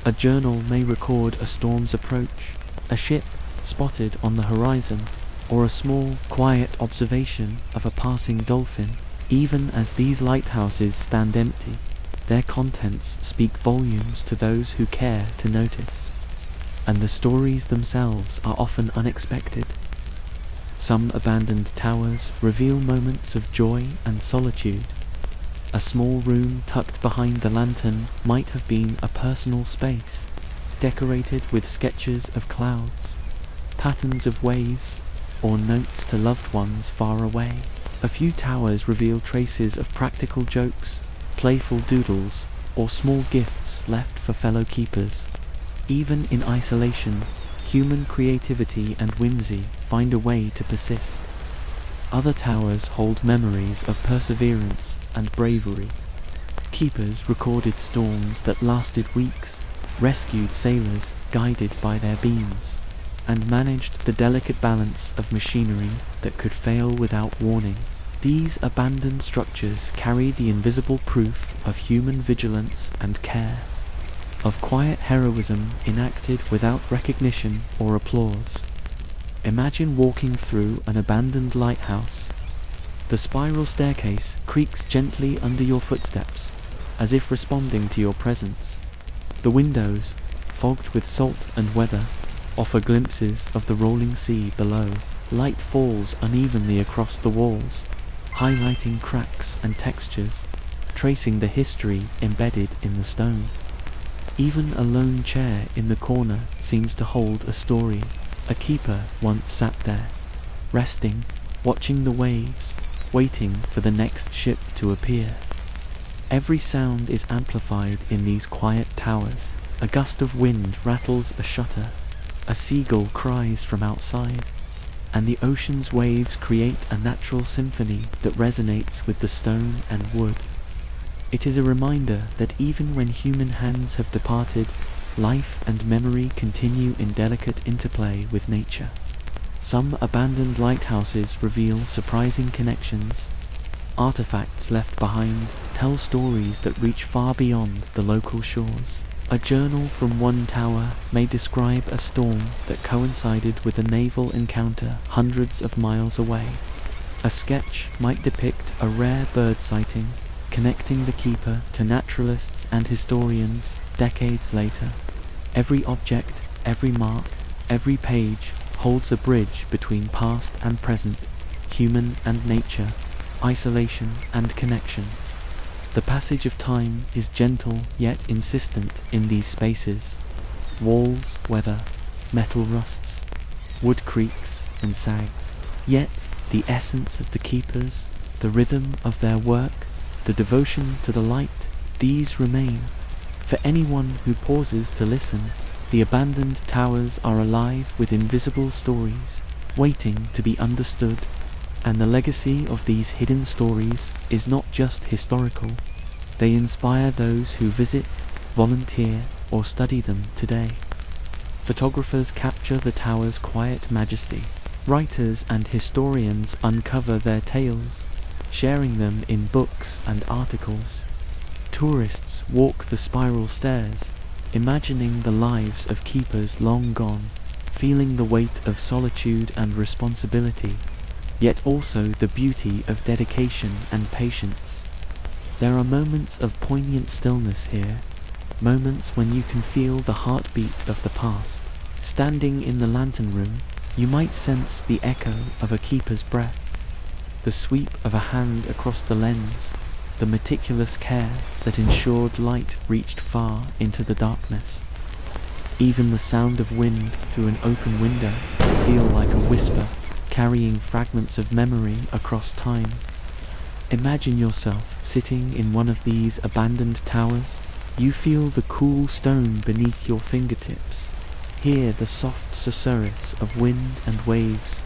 A journal may record a storm's approach, a ship spotted on the horizon, or a small, quiet observation of a passing dolphin. Even as these lighthouses stand empty, their contents speak volumes to those who care to notice. And the stories themselves are often unexpected. Some abandoned towers reveal moments of joy and solitude. A small room tucked behind the lantern might have been a personal space, decorated with sketches of clouds, patterns of waves, or notes to loved ones far away. A few towers reveal traces of practical jokes, playful doodles, or small gifts left for fellow keepers. Even in isolation, human creativity and whimsy find a way to persist. Other towers hold memories of perseverance and bravery. Keepers recorded storms that lasted weeks, rescued sailors guided by their beams, and managed the delicate balance of machinery that could fail without warning. These abandoned structures carry the invisible proof of human vigilance and care, of quiet heroism enacted without recognition or applause. Imagine walking through an abandoned lighthouse. The spiral staircase creaks gently under your footsteps, as if responding to your presence. The windows, fogged with salt and weather, offer glimpses of the rolling sea below. Light falls unevenly across the walls, highlighting cracks and textures, tracing the history embedded in the stone. Even a lone chair in the corner seems to hold a story. A keeper once sat there, resting, watching the waves, waiting for the next ship to appear. Every sound is amplified in these quiet towers. A gust of wind rattles a shutter, a seagull cries from outside, and the ocean's waves create a natural symphony that resonates with the stone and wood. It is a reminder that even when human hands have departed, life and memory continue in delicate interplay with nature. Some abandoned lighthouses reveal surprising connections. Artifacts left behind tell stories that reach far beyond the local shores. A journal from one tower may describe a storm that coincided with a naval encounter hundreds of miles away. A sketch might depict a rare bird sighting, connecting the keeper to naturalists and historians decades later. Every object, every mark, every page holds a bridge between past and present, human and nature, isolation and connection. The passage of time is gentle yet insistent in these spaces. Walls weather, metal rusts, wood creaks and sags. Yet the essence of the keepers, the rhythm of their work, the devotion to the light, these remain. For anyone who pauses to listen, the abandoned towers are alive with invisible stories, waiting to be understood. And the legacy of these hidden stories is not just historical. They inspire those who visit, volunteer, or study them today. Photographers capture the tower's quiet majesty. Writers and historians uncover their tales, sharing them in books and articles. tourists walk the spiral stairs, imagining the lives of keepers long gone, feeling the weight of solitude and responsibility, yet also the beauty of dedication and patience. There are moments of poignant stillness here, moments when you can feel the heartbeat of the past. Standing in the lantern room, you might sense the echo of a keeper's breath, the sweep of a hand across the lens, the meticulous care that ensured light reached far into the darkness. Even the sound of wind through an open window can feel like a whisper, carrying fragments of memory across time. Imagine yourself sitting in one of these abandoned towers. You feel the cool stone beneath your fingertips, hear the soft susurrus of wind and waves,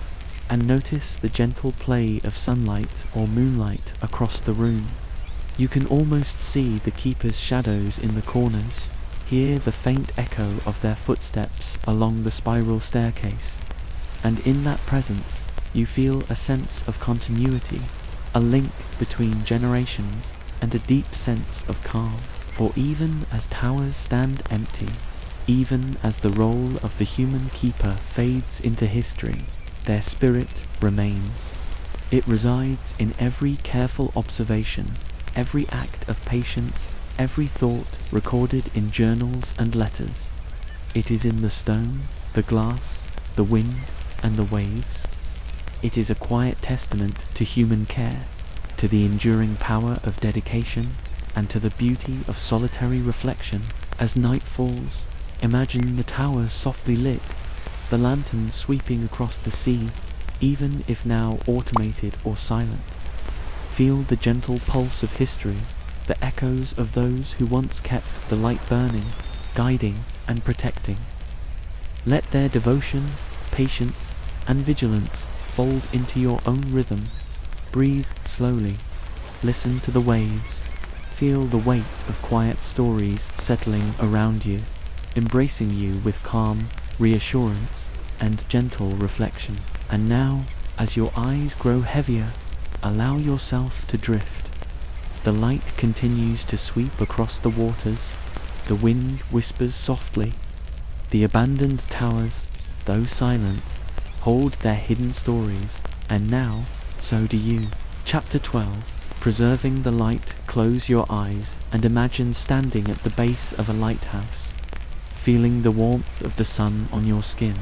and notice the gentle play of sunlight or moonlight across the room. You can almost see the keepers' shadows in the corners, hear the faint echo of their footsteps along the spiral staircase, and in that presence you feel a sense of continuity, a link between generations, and a deep sense of calm. For even as towers stand empty, even as the role of the human keeper fades into history, their spirit remains. It resides in every careful observation, every act of patience, every thought recorded in journals and letters. It is in the stone, the glass, the wind, and the waves. It is a quiet testament to human care, to the enduring power of dedication, and to the beauty of solitary reflection. As night falls, imagine the towers softly lit, the lanterns sweeping across the sea, even if now automated or silent. Feel the gentle pulse of history, the echoes of those who once kept the light burning, guiding and protecting. Let their devotion, patience, and vigilance fold into your own rhythm. Breathe slowly, listen to the waves, feel the weight of quiet stories settling around you, embracing you with calm reassurance and gentle reflection. And now, as your eyes grow heavier, allow yourself to drift. The light continues to sweep across the waters, the wind whispers softly. The abandoned towers, though silent, hold their hidden stories, and now, so do you. Chapter 12. Preserving the light. Close your eyes and imagine standing at the base of a lighthouse, feeling the warmth of the sun on your skin,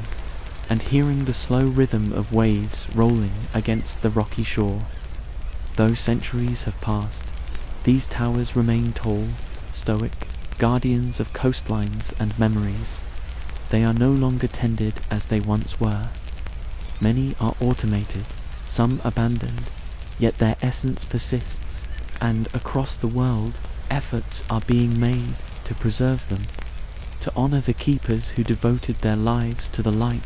and hearing the slow rhythm of waves rolling against the rocky shore. Though centuries have passed, these towers remain tall, stoic, guardians of coastlines and memories. They are no longer tended as they once were. Many are automated, some abandoned, yet their essence persists, and across the world, efforts are being made to preserve them, to honor the keepers who devoted their lives to the light,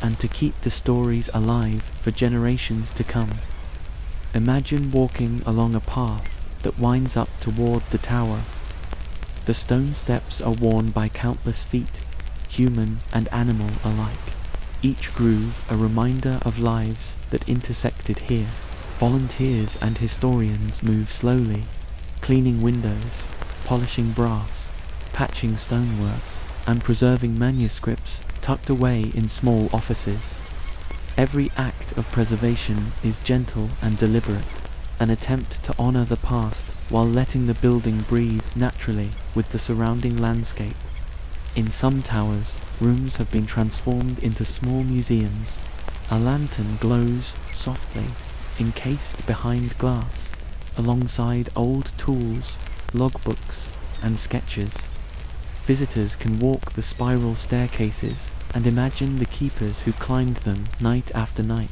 and to keep the stories alive for generations to come. Imagine walking along a path that winds up toward the tower. The stone steps are worn by countless feet, human and animal alike, each groove a reminder of lives that intersected here. Volunteers and historians move slowly, cleaning windows, polishing brass, patching stonework, and preserving manuscripts tucked away in small offices. Every act of preservation is gentle and deliberate, an attempt to honor the past while letting the building breathe naturally with the surrounding landscape. In some towers, rooms have been transformed into small museums. A lantern glows softly, encased behind glass, alongside old tools, logbooks, and sketches. Visitors can walk the spiral staircases and imagine the keepers who climbed them night after night.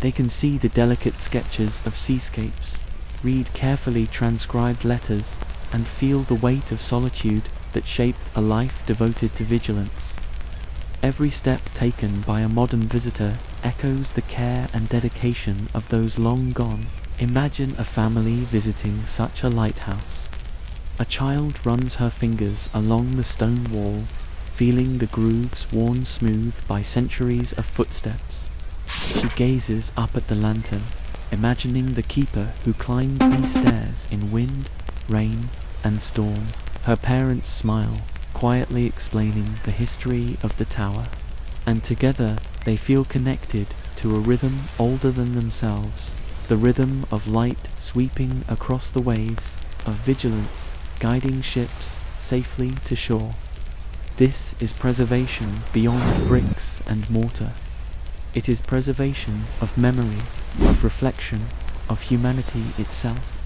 They can see the delicate sketches of seascapes, read carefully transcribed letters, and feel the weight of solitude that shaped a life devoted to vigilance. Every step taken by a modern visitor echoes the care and dedication of those long gone. Imagine a family visiting such a lighthouse. A child runs her fingers along the stone wall, feeling the grooves worn smooth by centuries of footsteps. She gazes up at the lantern, imagining the keeper who climbed these stairs in wind, rain, and storm. Her parents smile, quietly explaining the history of the tower, and together they feel connected to a rhythm older than themselves, the rhythm of light sweeping across the waves, of vigilance guiding ships safely to shore. This is preservation beyond bricks and mortar. It is preservation of memory, of reflection, of humanity itself.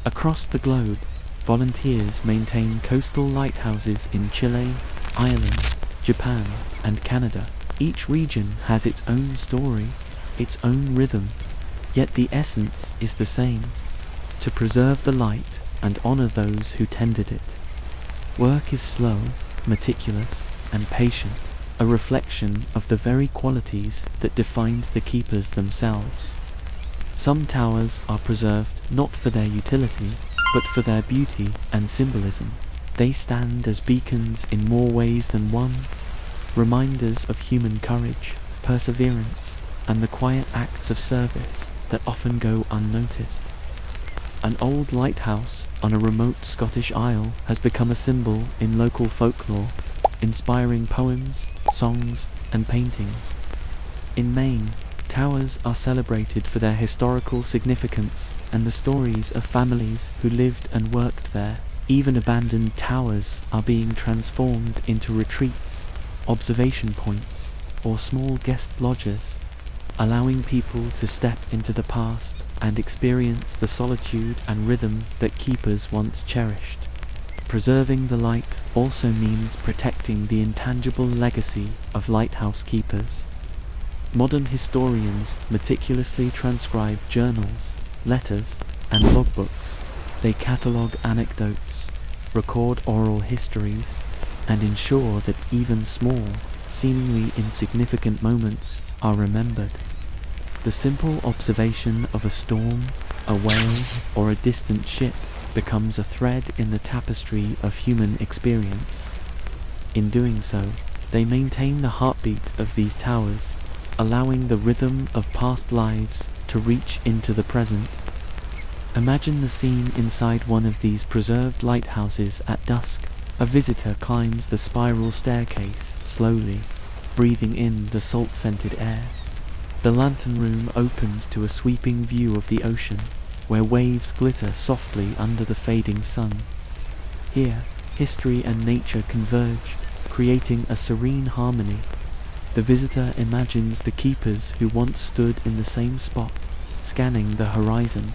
Across the globe, volunteers maintain coastal lighthouses in Chile, Ireland, Japan, and Canada. Each region has its own story, its own rhythm, yet the essence is the same: to preserve the light and honor those who tended it. Work is slow, meticulous, and patient, a reflection of the very qualities that defined the keepers themselves. Some towers are preserved not for their utility, but for their beauty and symbolism. They stand as beacons in more ways than one, reminders of human courage, perseverance, and the quiet acts of service that often go unnoticed. An old lighthouse on a remote Scottish isle has become a symbol in local folklore, inspiring poems, songs, and paintings. In Maine, towers are celebrated for their historical significance and the stories of families who lived and worked there. Even abandoned towers are being transformed into retreats, observation points, or small guest lodges, allowing people to step into the past and experience the solitude and rhythm that keepers once cherished. Preserving the light also means protecting the intangible legacy of lighthouse keepers. Modern historians meticulously transcribe journals, letters, and logbooks. They catalogue anecdotes, record oral histories, and ensure that even small, seemingly insignificant moments are remembered. The simple observation of a storm, a whale, or a distant ship becomes a thread in the tapestry of human experience. In doing so, they maintain the heartbeat of these towers, allowing the rhythm of past lives to reach into the present. Imagine the scene inside one of these preserved lighthouses at dusk. A visitor climbs the spiral staircase slowly, breathing in the salt-scented air. The lantern room opens to a sweeping view of the ocean, where waves glitter softly under the fading sun. Here, history and nature converge, creating a serene harmony. The visitor imagines the keepers who once stood in the same spot, scanning the horizon,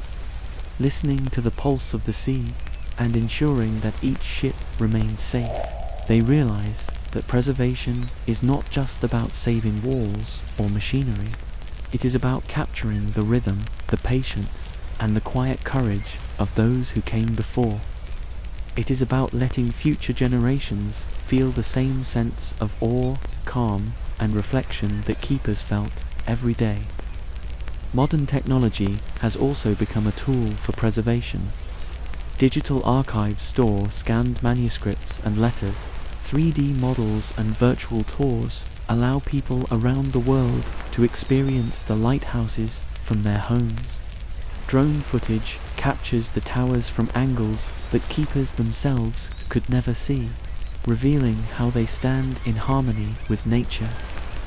listening to the pulse of the sea, and ensuring that each ship remained safe. They realize that preservation is not just about saving walls or machinery. It is about capturing the rhythm, the patience, and the quiet courage of those who came before. It is about letting future generations feel the same sense of awe, calm, and reflection that keepers felt every day. Modern technology has also become a tool for preservation. Digital archives store scanned manuscripts and letters. 3D models and virtual tours allow people around the world to experience the lighthouses from their homes. Drone footage captures the towers from angles that keepers themselves could never see, revealing how they stand in harmony with nature.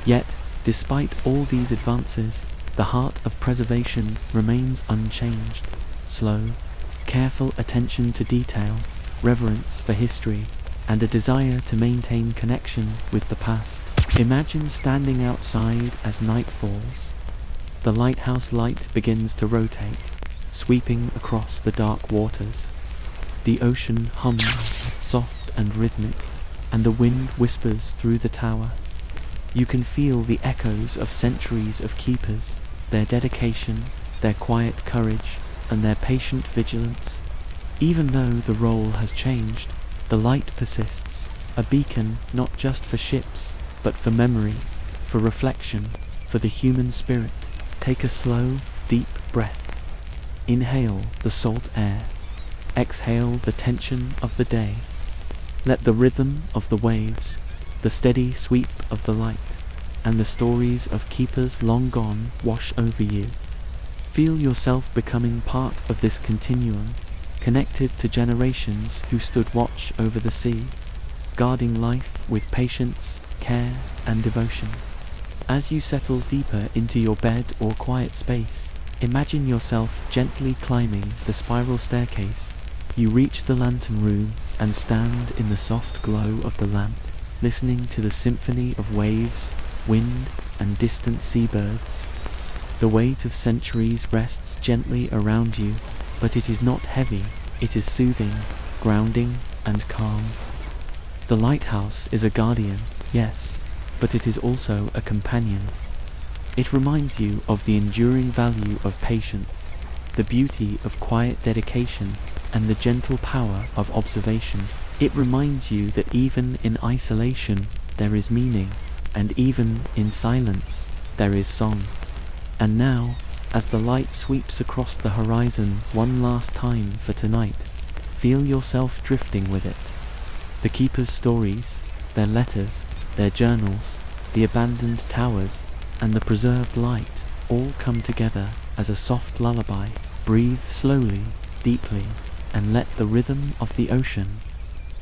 Yet, despite all these advances, the heart of preservation remains unchanged. Slow, careful attention to detail, reverence for history, and a desire to maintain connection with the past. Imagine standing outside as night falls. The lighthouse light begins to rotate, sweeping across the dark waters. The ocean hums, soft and rhythmic, and the wind whispers through the tower. You can feel the echoes of centuries of keepers, their dedication, their quiet courage, and their patient vigilance. Even though the role has changed, the light persists, a beacon not just for ships, but for memory, for reflection, for the human spirit. Take a slow, deep breath. Inhale the salt air. Exhale the tension of the day. Let the rhythm of the waves, the steady sweep of the light, and the stories of keepers long gone wash over you. Feel yourself becoming part of this continuum, connected to generations who stood watch over the sea, guarding life with patience, care, and devotion. As you settle deeper into your bed or quiet space, imagine yourself gently climbing the spiral staircase. You reach the lantern room and stand in the soft glow of the lamp, listening to the symphony of waves, wind, and distant seabirds. The weight of centuries rests gently around you, but it is not heavy. It is soothing, grounding, and calm. The lighthouse is a guardian, yes, but it is also a companion. It reminds you of the enduring value of patience, the beauty of quiet dedication, and the gentle power of observation. It reminds you that even in isolation there is meaning, and even in silence there is song. And now, as the light sweeps across the horizon one last time for tonight, feel yourself drifting with it. The keeper's stories, their letters, their journals, the abandoned towers, and the preserved light all come together as a soft lullaby. Breathe slowly, deeply, and let the rhythm of the ocean,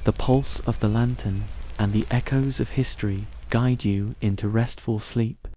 the pulse of the lantern, and the echoes of history guide you into restful sleep.